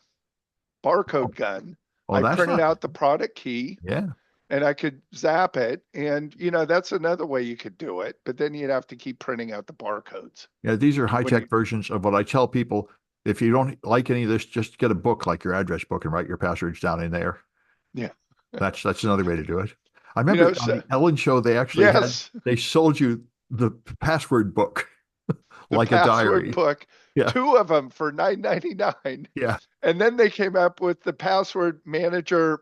Oh, barcode gun. oh, I that's printed not. out the product key Yeah. and I could zap it. And, that's another way you could do it. But then you'd have to keep printing out the barcodes Yeah. These are when you, high-tech versions of what I tell people. If you don't like any of this, just get a book like your address book and write your passwords down in there. yeah. That's another way to do it. I You remember know, on so, the Ellen show, yes, they sold you the password book the like a password diary. book, Yeah. two of them for 9.99. Yeah. And then they came up with the password manager.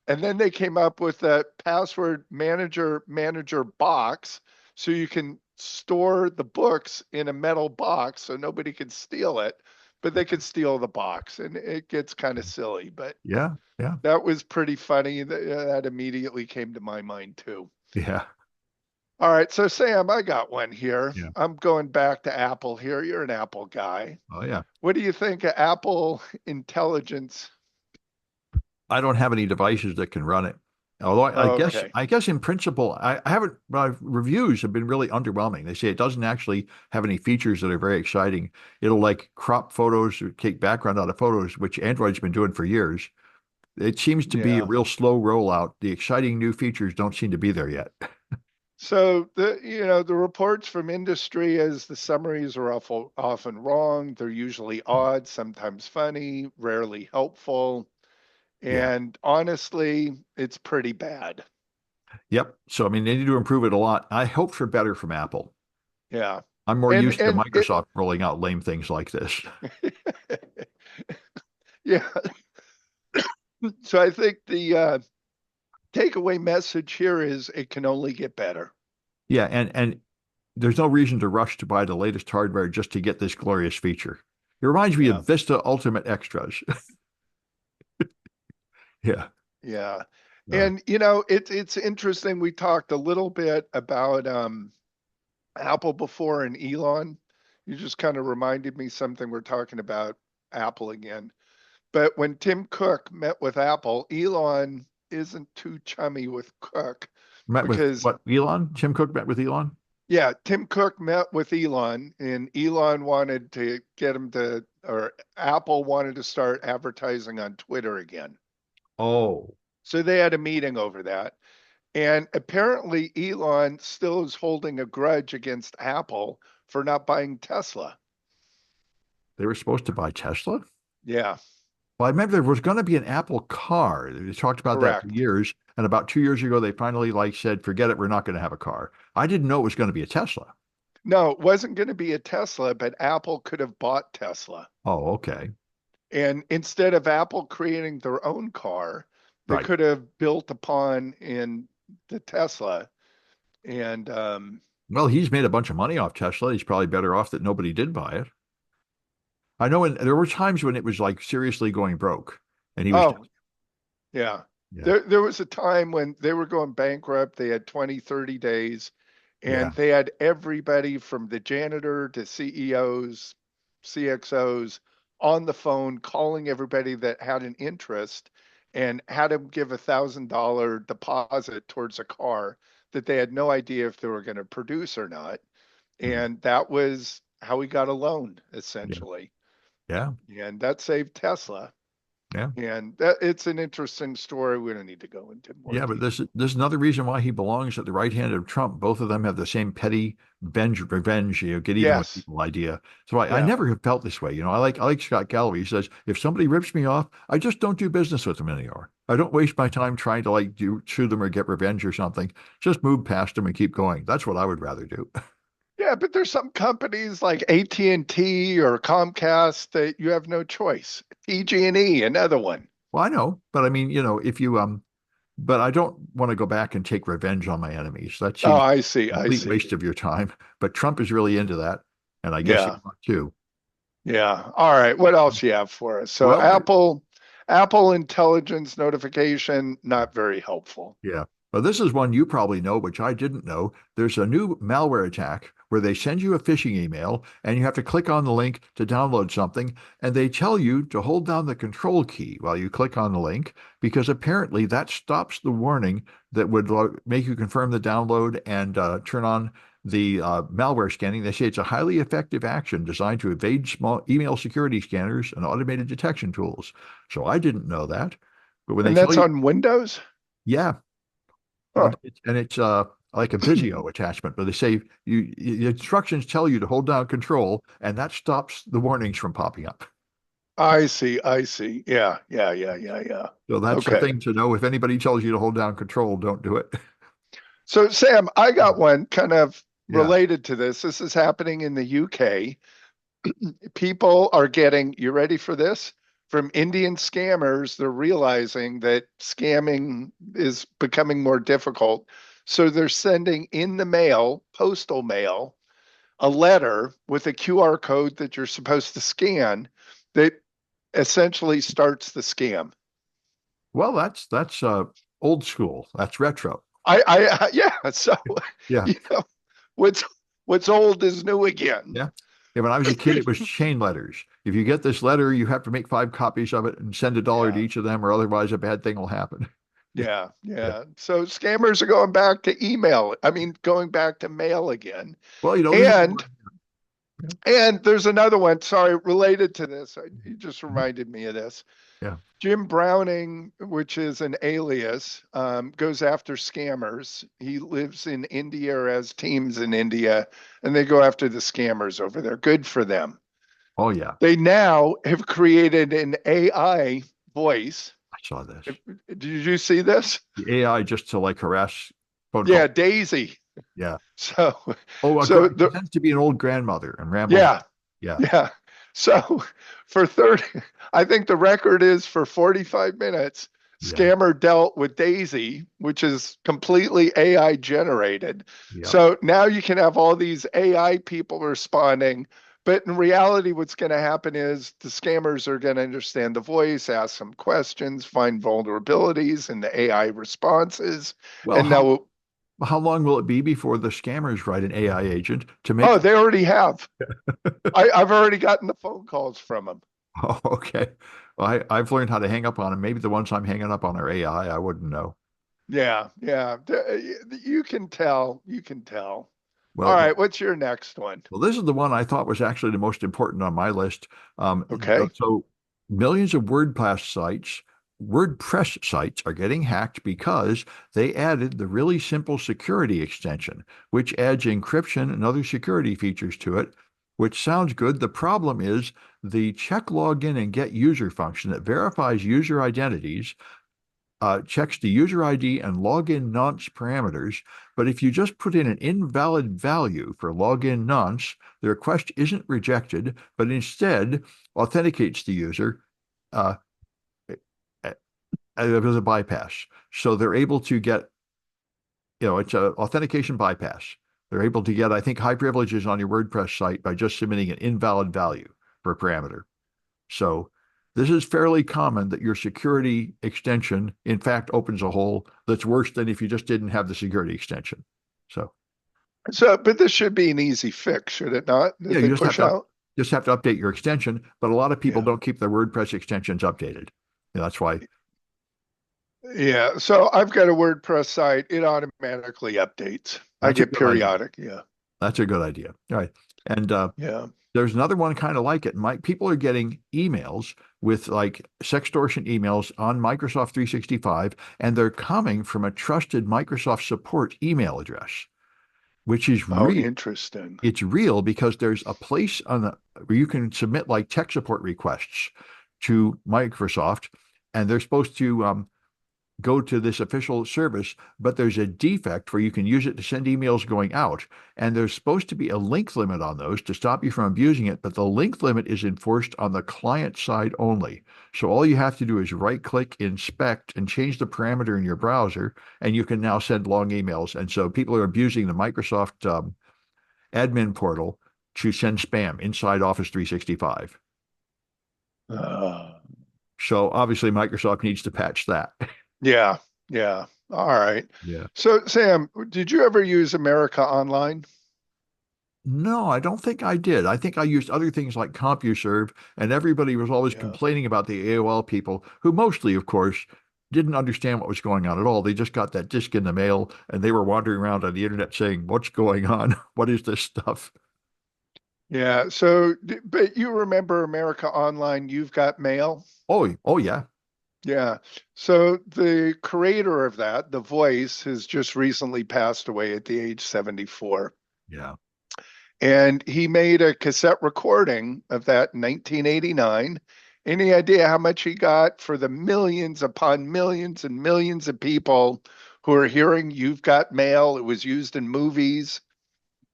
And then they came up with the password manager box. So you can store the books in a metal box so nobody can steal it, but they could steal the box. And it gets kind of silly, but Yeah. Yeah. that was pretty funny. That immediately came to my mind too. Yeah. All right, so Sam, I got one here. Yeah. I'm going back to Apple here. You're an Apple guy. Oh, yeah. What do you think of Apple Intelligence? I don't have any devices that can run it. Although I guess, Okay. I guess in principle, I haven't. My reviews have been really underwhelming. They say it doesn't actually have any features that are very exciting. It'll like crop photos or take background out of photos, which Android's been doing for years. It seems to be a Yeah. real slow rollout. The exciting new features don't seem to be there yet. So the reports from industry is the summaries are often wrong. They're usually odd, sometimes funny, rarely helpful, Yeah. and honestly, it's pretty bad. Yep. So I mean, they need to improve it a lot. I hope for better from Apple. Yeah. I'm more And used to and it Microsoft rolling out lame things like this. yeah. So I think the takeaway message here is it can only get better. Yeah, and there's no reason to rush to buy the latest hardware just to get this glorious feature. It reminds me Yeah. of Vista Ultimate Extras. Yeah. Yeah. Uh, And it's interesting. We talked a little bit about Apple before and Elon. You just kind of reminded me something we're talking about Apple again. But when Tim Cook met with Apple, Elon isn't too chummy with Cook met with because, what, Elon? Tim Cook met with Elon? yeah, Tim Cook met with Elon and Elon wanted to get him to, or Apple wanted to start advertising on Twitter again. Oh, So they had a meeting over that. And apparently, Elon still is holding a grudge against Apple for not buying Tesla. they were supposed to buy Tesla? Yeah, Well, I remember there was going to be an Apple car. They talked about that for correct. years. And about 2 years ago, they finally like said, forget it, we're not going to have a car. I didn't know it was going to be a Tesla. No, it wasn't going to be a Tesla, but Apple could have bought Tesla. Oh, okay. And instead of Apple creating their own car, they Right. could have built upon in the Tesla. And Well, he's made a bunch of money off Tesla. He's probably better off that nobody did buy it. I know there were times when it was like seriously going broke and he was, oh, yeah. yeah, There was a time when they were going bankrupt. They had 20, 30 days, yeah. and they had everybody from the janitor to CEOs, CXOs on the phone calling everybody that had an interest and had them give $1,000 deposit towards a car that they had no idea if they were going to produce or not. Mm, And that was how we got a loan, yeah, essentially. yeah, And that saved Tesla. yeah. And that it's an interesting story. We don't need to go into more Yeah, but detail. this is another reason why he belongs at the right hand of Trump. Both of them have the same petty revenge, get even with Yes. people idea. So I Yeah. never have felt this way. I like Scott Galloway. He says, if somebody rips me off, I just don't do business with them anymore. I don't waste my time trying to like sue them or get revenge or something. Just move past them and keep going. That's what I would rather do. Yeah, but there's some companies like AT&T or Comcast that you have no choice. PG&E, another one. Well, I know, but I mean, if you but I don't want to go back and take revenge on my enemies. That Oh, seems I see. a I complete see. waste of your time. But Trump is really into that, and I guess you Yeah. are too. Yeah. All right. What else you have for us? So Well, Apple intelligence notification, not very helpful. yeah. Well, this is one you probably know, which I didn't know. There's a new malware attack where they send you a phishing email and you have to click on the link to download something, and they tell you to hold down the control key while you click on the link because apparently that stops the warning that would make you confirm the download and turn on the malware scanning. They say it's a highly effective action designed to evade small email security scanners and automated detection tools. So I didn't know that. But when they And tell that's you, on Windows? yeah, Huh. and it's like a Visio attachment, but they say the instructions tell you to hold down control, and that stops the warnings from popping up. I see. I see. Yeah. Yeah. Yeah. Yeah. Yeah. So that's the Okay. thing to know. If anybody tells you to hold down control, don't do it. So, Sam, I got one kind of Yeah. related to this. This is happening in the UK. People are getting, you ready for this? From Indian scammers, they're realizing that scamming is becoming more difficult. So they're sending in the mail, postal mail, a letter with a QR code that you're supposed to scan that essentially starts the scam. Well, that's old school. That's retro. Yeah. So, Yeah. you know, what's what's old is new again. Yeah. Yeah. When I was a kid, it was chain letters. If you get this letter, you have to make 5 copies of it and send $1 to Yeah. each of them, or otherwise a bad thing will happen. Yeah, Yeah. yeah. So scammers are going back to email. I mean, going back to mail again. Well, this is And yeah. there's another one, sorry, related to this. You just Mhm. reminded me of this. Yeah. Jim Browning, which is an alias, goes after scammers. He lives in India or has teams in India, and they go after the scammers over there. Good for them. Oh, yeah. They now have created an AI voice. I saw this. Did you see this? The AI just to like harass phone Yeah, call. Daisy. Yeah. So, Oh, it so pretends to be an old grandmother and rambles. yeah, Yeah. yeah. So for 30, I think the record is for 45 minutes, Yeah. Scammer dealt with Daisy, which is completely AI generated. Yeah. So now you can have all these AI people responding. But in reality, what's going to happen is the scammers are going to understand the voice, ask some questions, find vulnerabilities in the AI responses, Well, and now, how long will it be before the scammers write an AI agent to make oh, them? they already have. I've already gotten the phone calls from them. Oh, okay. Well, I've learned how to hang up on them. Maybe the ones I'm hanging up on are AI. I wouldn't know. Yeah, yeah. You can tell. You can tell. All Well, right, what's your next one? this is the one I thought was actually the most important on my list. Okay. So millions of WordPress sites are getting hacked because they added the really simple security extension, which adds encryption and other security features to it, which sounds good. The problem is the check login and get user function that verifies user identities checks the user ID and login nonce parameters. But if you just put in an invalid value for login nonce, the request isn't rejected, but instead authenticates the user uh, as a bypass. So they're able to get, it's an authentication bypass. They're able to get, I think, high privileges on your WordPress site by just submitting an invalid value for a parameter. So this is fairly common that your security extension, in fact, opens a hole that's worse than if you just didn't have the security extension. So So, but this should be an easy fix, should it not? yeah, That you they push out? just have to update your extension. But a lot of people Yeah. don't keep their WordPress extensions updated. That's why Yeah. So I've got a WordPress site. It automatically updates. I that's a get good idea. periodic. Yeah. That's a good idea. All right. And Yeah. there's another one kind of like it. People are getting emails with like sextortion emails on Microsoft 365, and they're coming from a trusted Microsoft support email address, which is Oh, real. interesting. It's real because there's a place where you can submit like tech support requests to Microsoft, and they're supposed to go to this official service, but there's a defect where you can use it to send emails going out. And there's supposed to be a link limit on those to stop you from abusing it, but the link limit is enforced on the client side only. So all you have to do is right click, inspect, and change the parameter in your browser, and you can now send long emails. And so people are abusing the Microsoft admin portal to send spam inside Office 365. Uh, So obviously Microsoft needs to patch that. yeah. Yeah. All right. Yeah. So, Sam, did you ever use America Online? No, I don't think I did. I think I used other things like CompuServe, and everybody was always Yeah. complaining about the AOL people, who mostly, of course, didn't understand what was going on at all. They just got that disc in the mail and they were wandering around on the internet saying, "What's going on? What is this stuff?" Yeah. So, but you remember America Online, You've Got Mail? Oh yeah. Yeah. So the creator of that, the voice, has just recently passed away at the age 74. Yeah. And he made a cassette recording of that in 1989. Any idea how much he got for the millions upon millions and millions of people who are hearing You've Got Mail? It was used in movies.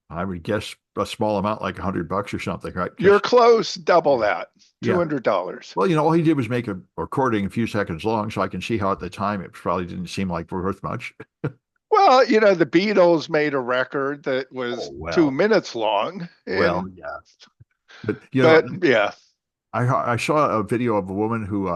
I would guess a small amount, like $100 or something, right? You're Because close, double that, yeah. $200. Well, all he did was make a recording a few seconds long, so I can see how at the time it probably didn't seem like worth much. Well, the Beatles made a record that Oh was two well. minutes long, Well, and yeah. But but yeah, I saw a video of a woman who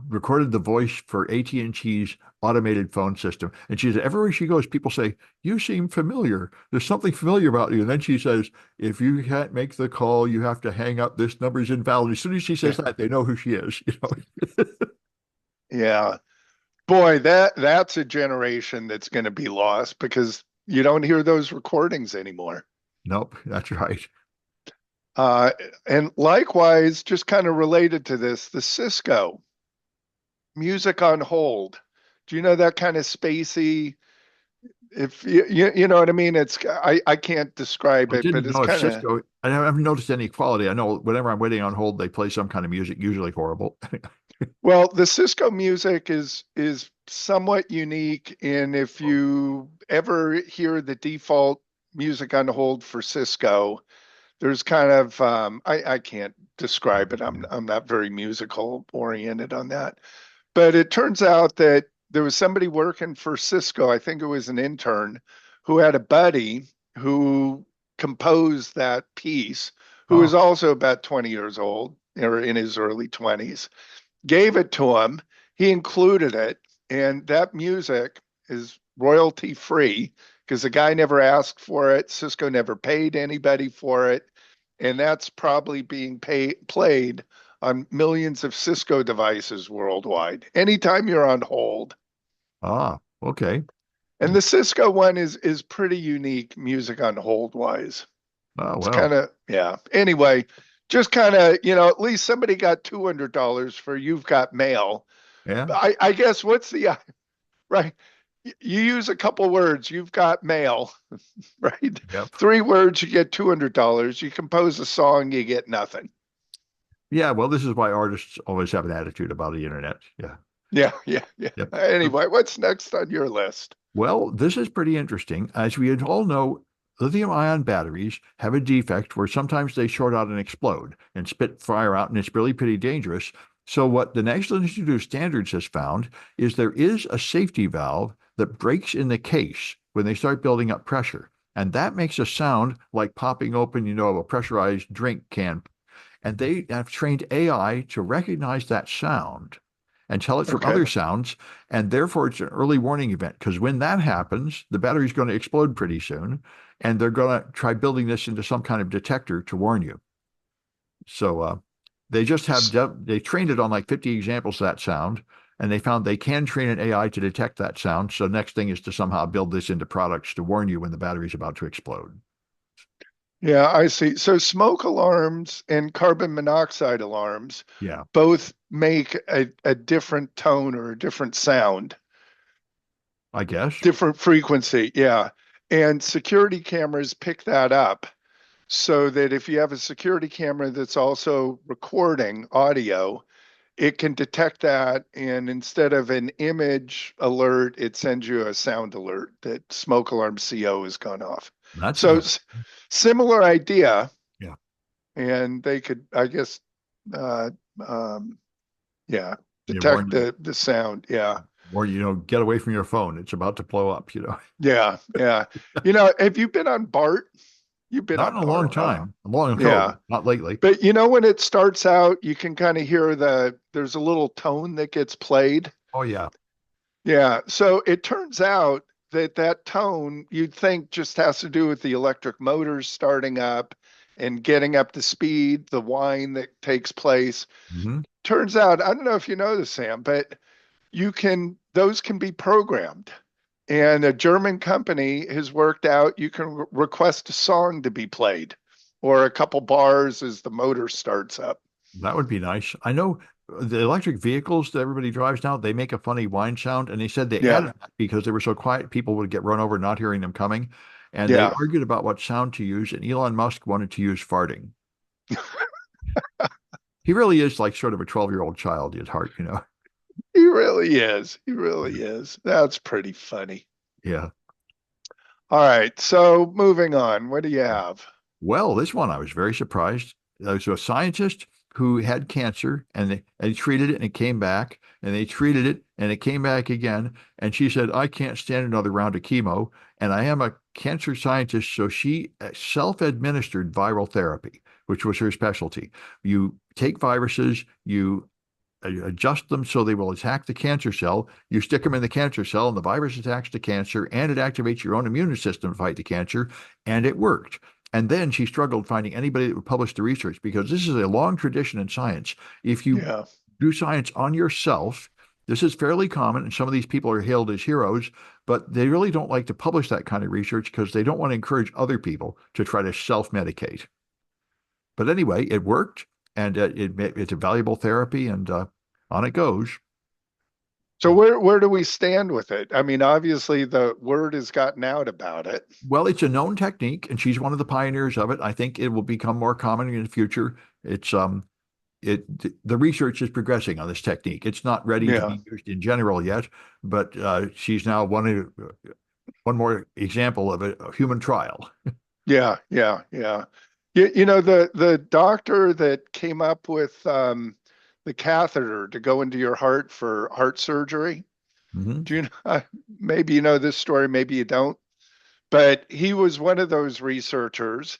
recorded the voice for AT&T's automated phone system. And she said, everywhere she goes, people say, "You seem familiar. There's something familiar about you." And then she says, "If you can't make the call, you have to hang up. This number's invalid." As soon as she says Yeah. that, they know who she is, you know. Yeah. Boy, that's a generation that's going to be lost because you don't hear those recordings anymore. Nope, that's right. Uh, and likewise, just kind of related to this, the Cisco music on hold. Do you know that kind of spacey? If you know what I mean, I can't describe I it, but didn't it's know if kind of Cisco, I haven't noticed any quality. I know whenever I'm waiting on hold, they play some kind of music, usually horrible. well, the Cisco music is somewhat unique. And if Oh, you ever hear the default music on hold for Cisco, there's kind of I can't describe it. yeah. I'm not very musical oriented on that. But it turns out that there was somebody working for Cisco, I think it was an intern, who had a buddy who composed that piece, who was Oh, also about 20 years old or in his early 20s, gave it to him. He included it, and that music is royalty free because the guy never asked for it. Cisco never paid anybody for it. And that's probably being played on millions of Cisco devices worldwide. Anytime you're on hold. okay. And the Cisco one is pretty unique music on hold wise. Oh, It's well, kind of, yeah. Anyway, just kind of, at least somebody got $200 for You've Got Mail. yeah, I guess what's the, right? You use a couple words, you've got mail, right? yep. 3 words, you get $200. You compose a song, you get nothing. Yeah, well, this is why artists always have an attitude about the internet. Yeah. Yeah, yeah, yeah. Yep. Anyway, what's next on your list? Well, this is pretty interesting. As we all know, lithium ion batteries have a defect where sometimes they short out and explode and spit fire out, and it's really pretty dangerous. So, what the National Institute of Standards has found is there is a safety valve that breaks in the case when they start building up pressure. And that makes a sound like popping open, a pressurized drink can. And they have trained AI to recognize that sound and tell it from Okay. other sounds. And therefore, it's an early warning event because when that happens, the battery's going to explode pretty soon. And they're going to try building this into some kind of detector to warn you. So they just have, they trained it on like 50 examples of that sound. And they found they can train an AI to detect that sound. So next thing is to somehow build this into products to warn you when the battery's about to explode. Yeah, I see. So smoke alarms and carbon monoxide alarms Yeah, both make a different tone or a different sound, I guess. different frequency. Yeah. And security cameras pick that up so that if you have a security camera that's also recording audio, it can detect that. And instead of an image alert, it sends you a sound alert that smoke alarm CO has gone off. That's So interesting. similar idea. Yeah. And they could, I guess, uh, um, yeah, You warn detect you, the sound. Yeah. or get away from your phone. It's about to blow up. Yeah. Yeah. Have you been on BART? You've been Not on in a long BART, huh? time. Long ago, Yeah. but not lately. But when it starts out, you can kind of hear there's a little tone that gets played. Oh yeah. Yeah. So it turns out that tone you'd think just has to do with the electric motors starting up and getting up to speed, the whine that takes place. Hmm. Turns out, I don't know if you know this, Sam, but those can be programmed. And a German company has worked out you can request a song to be played or a couple bars as the motor starts up. That would be nice. I know the electric vehicles that everybody drives now, they make a funny whine sound, and they said they Yeah. added that because they were so quiet, people would get run over not hearing them coming. And they Yeah. argued about what sound to use, and Elon Musk wanted to use farting. He really is like sort of a 12-year-old child at heart. He really is. He really is. That's pretty funny. Yeah. All right. So moving on. What do you have? Well, this one I was very surprised. There was a scientist who had cancer and they treated it and it came back and they treated it and it came back again. And she said, "I can't stand another round of chemo. And I am a cancer scientist." So she self-administered viral therapy, which was her specialty. You take viruses, you adjust them so they will attack the cancer cell. You stick them in the cancer cell, and the virus attacks the cancer, and it activates your own immune system to fight the cancer. And it worked. And then she struggled finding anybody that would publish the research because this is a long tradition in science. If you Yeah. do science on yourself, this is fairly common, and some of these people are hailed as heroes, but they really don't like to publish that kind of research because they don't want to encourage other people to try to self-medicate. But anyway, it worked, and it's a valuable therapy, and on it goes. So where do we stand with it? I mean, obviously the word has gotten out about it. Well, it's a known technique, and she's one of the pioneers of it. I think it will become more common in the future. It's it the research is progressing on this technique. It's not ready to Yeah. be used in general yet, but she's now one more example of a human trial. Yeah, yeah, yeah. You know, the doctor that came up with the catheter to go into your heart for heart surgery. Hmm. Do you know, maybe you know this story, maybe you don't, but he was one of those researchers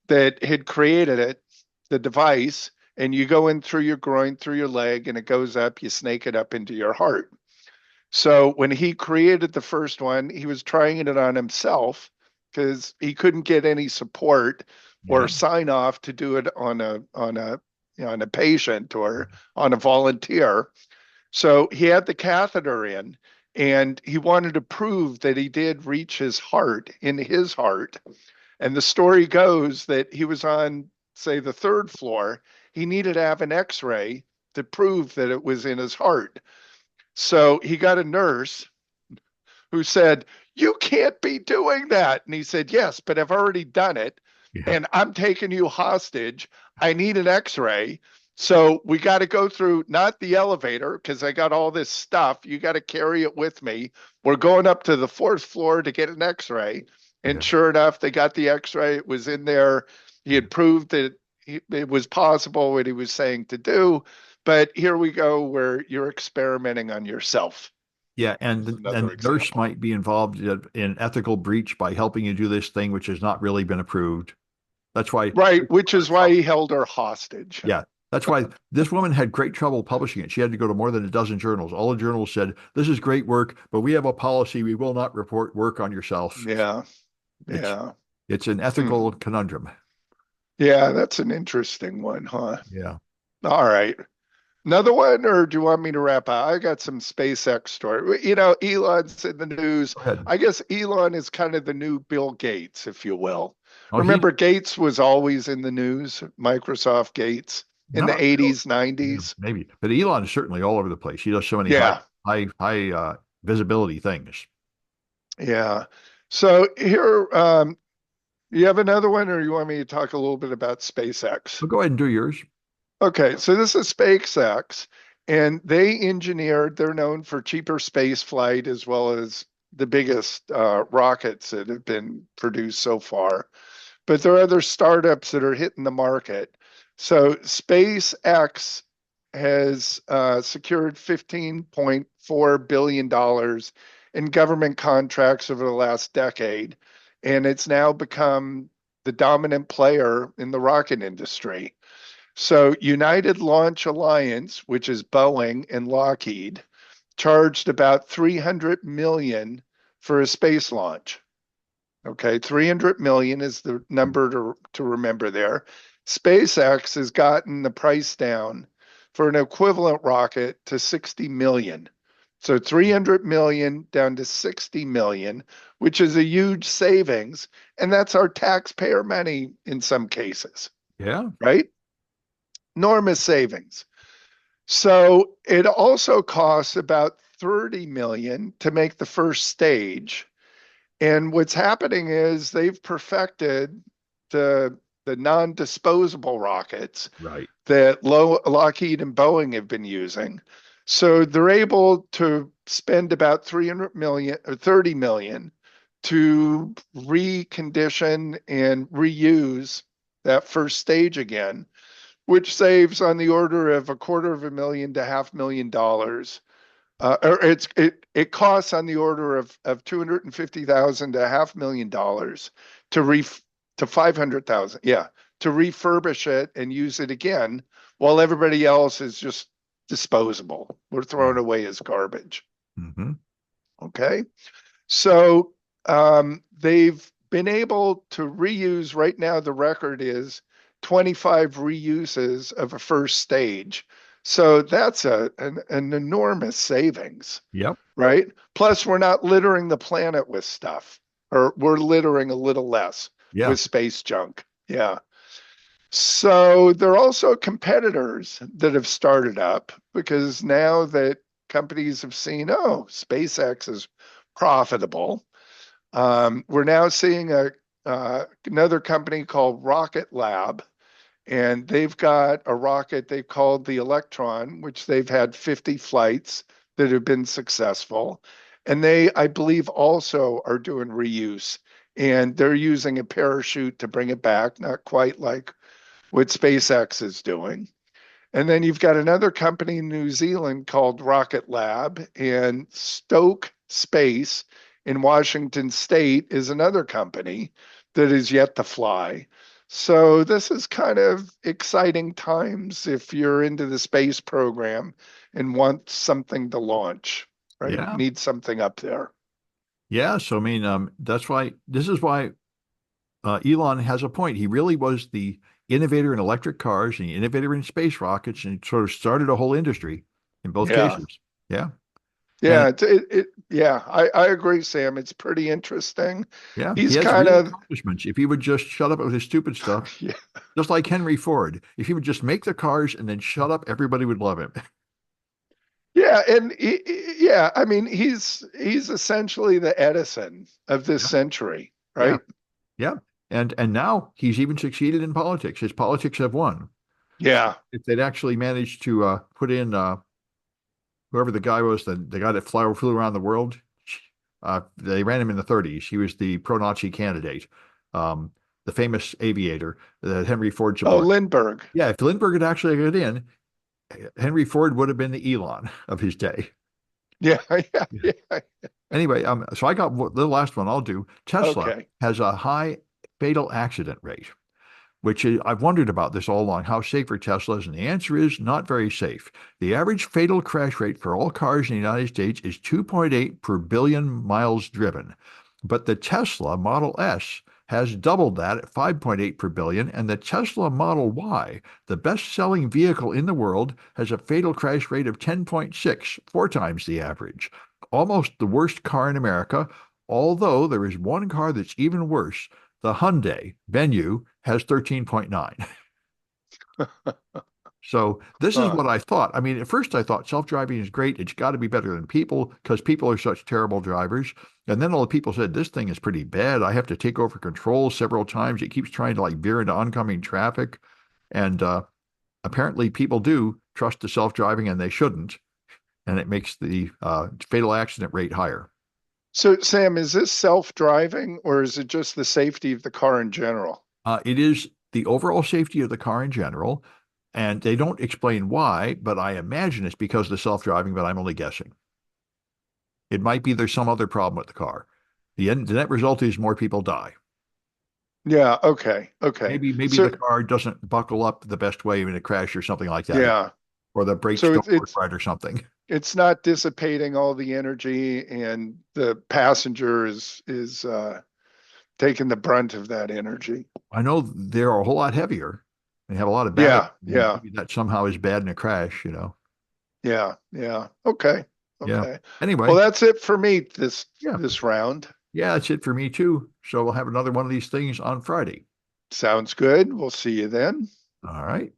that had created it, the device, and you go in through your groin, through your leg, and it goes up, you snake it up into your heart. So when he created the first one, he was trying it on himself because he couldn't get any support or Yeah. sign off to do it on a patient or on a volunteer. So he had the catheter in, and he wanted to prove that he did reach his heart in his heart. And the story goes that he was on, say, the third floor. He needed to have an X-ray to prove that it was in his heart. So he got a nurse who said, "You can't be doing that." And he said, "Yes, but I've already done it. Yeah. And I'm taking you hostage. I need an x ray. So we got to go through not the elevator because I got all this stuff. You got to carry it with me. We're going up to the fourth floor to get an x ray." And Yeah. sure enough, they got the x ray. It was in there. He had proved that it was possible what he was saying to do. But here we go where you're experimenting on yourself. Yeah, This is and another the nurse example. might be involved in ethical breach by helping you do this thing, which has not really been approved. That's why, Right, which is why he held her hostage. yeah, that's why this woman had great trouble publishing it. She had to go to more than a dozen journals. All the journals said, "This is great work, but we have a policy. We will not report work on yourself." Yeah, It's yeah. it's an Hmm. ethical conundrum. Yeah, that's an interesting one, huh? Yeah. All right. Another one, or do you want me to wrap up? I got some SpaceX story. You know, Elon's in the news. Go ahead. I guess Elon is kind of the new Bill Gates, if you will. Oh, he's Remember, Gates was always in the news, Microsoft Gates in the not real. 80s, Yeah, 90s. maybe, but Elon is certainly all over the place. He does so many Yeah, high visibility things. yeah. So here, you have another one, or you want me to talk a little bit about SpaceX? But go ahead and do yours. Okay, so this is SpaceX, and they engineered, they're known for cheaper space flight as well as the biggest rockets that have been produced so far. But there are other startups that are hitting the market. So SpaceX has secured $15.4 billion in government contracts over the last decade, and it's now become the dominant player in the rocket industry. So United Launch Alliance, which is Boeing and Lockheed, charged about 300 million for a space launch. Okay, 300 million is the number to remember there. SpaceX has gotten the price down for an equivalent rocket to 60 million. So 300 million down to 60 million, which is a huge savings. And that's our taxpayer money in some cases, Yeah. right? Enormous savings. So it also costs about 30 million to make the first stage. And what's happening is they've perfected the non-disposable rockets Right. that Lockheed and Boeing have been using. So they're able to spend about 300 million or 30 million to recondition and reuse that first stage again, which saves on the order of a quarter of a million to $500,000. Or it costs on the order of 250,000 to $500,000 to ref to 500,000, yeah, to refurbish it and use it again, while everybody else is just disposable. We're throwing Yeah. away as garbage. Hmm. Okay. So they've been able to reuse, right now, the record is 25 reuses of a first stage. So that's an enormous savings, Yep. right? Plus, we're not littering the planet with stuff, or we're littering a little less Yeah. with space junk. Yeah. So there are also competitors that have started up because now that companies have seen, oh, SpaceX is profitable. We're now seeing another company called Rocket Lab, and they've got a rocket they called the Electron, which they've had 50 flights that have been successful. And they, I believe, also are doing reuse. And they're using a parachute to bring it back, not quite like what SpaceX is doing. And then you've got another company in New Zealand called Rocket Lab, and Stoke Space in Washington State is another company that is yet to fly. So this is kind of exciting times if you're into the space program and want something to launch, right? Yeah. Need something up there. Yeah. So, I mean, that's why this is why Elon has a point. He really was the innovator in electric cars and the innovator in space rockets and sort of started a whole industry in both Yeah. cases. Yeah. And Yeah, yeah, I agree, Sam. It's pretty interesting. yeah, he He's has kind real of, accomplishments. If he would just shut up with his stupid stuff, yeah, just like Henry Ford, if he would just make the cars and then shut up, everybody would love him. yeah, and yeah, I mean, he's essentially the Edison of this Yeah. century, Yeah. right? Yeah. And now he's even succeeded in politics. His politics have won. Yeah. If they'd actually managed to put in whoever the guy was, the guy that flew around the world, they ran him in the 30s. He was the pro-Nazi candidate, um, the famous aviator that Henry Ford Oh, supported. Lindbergh. Yeah, if Lindbergh had actually got in, Henry Ford would have been the Elon of his day. Yeah, yeah, Yeah. yeah. Anyway, so I got the last one I'll do. Tesla Okay. has a high fatal accident rate, which is, I've wondered about this all along. How safe are Teslas? And the answer is not very safe. The average fatal crash rate for all cars in the United States is 2.8 per billion miles driven. But the Tesla Model S has doubled that at 5.8 per billion, and the Tesla Model Y, the best-selling vehicle in the world, has a fatal crash rate of 10.6, four times the average. Almost the worst car in America, although there is one car that's even worse. The Hyundai Venue has 13.9. So this is Huh. what I thought. I mean, at first I thought self-driving is great. It's got to be better than people because people are such terrible drivers. And then all the people said, this thing is pretty bad. I have to take over control several times. It keeps trying to like veer into oncoming traffic. And apparently people do trust the self-driving and they shouldn't. And it makes the fatal accident rate higher. So, Sam, is this self-driving or is it just the safety of the car in general? It is the overall safety of the car in general, and they don't explain why, but I imagine it's because of the self-driving, but I'm only guessing. It might be there's some other problem with the car. The net result is more people die. Yeah, okay, okay. Maybe the So, car doesn't buckle up the best way in a crash or something like that, yeah. or the brakes So don't work right or something. it's not dissipating all the energy, and the passenger is taking the brunt of that energy. I know they're a whole lot heavier. They have a lot of baggage. Yeah, yeah, Maybe that somehow is bad in a crash. yeah, yeah. Okay, Yeah. okay. Well, Anyway, that's it for me this yeah. this round. Yeah, that's it for me too. So we'll have another one of these things on Friday. Sounds good. We'll see you then. All right.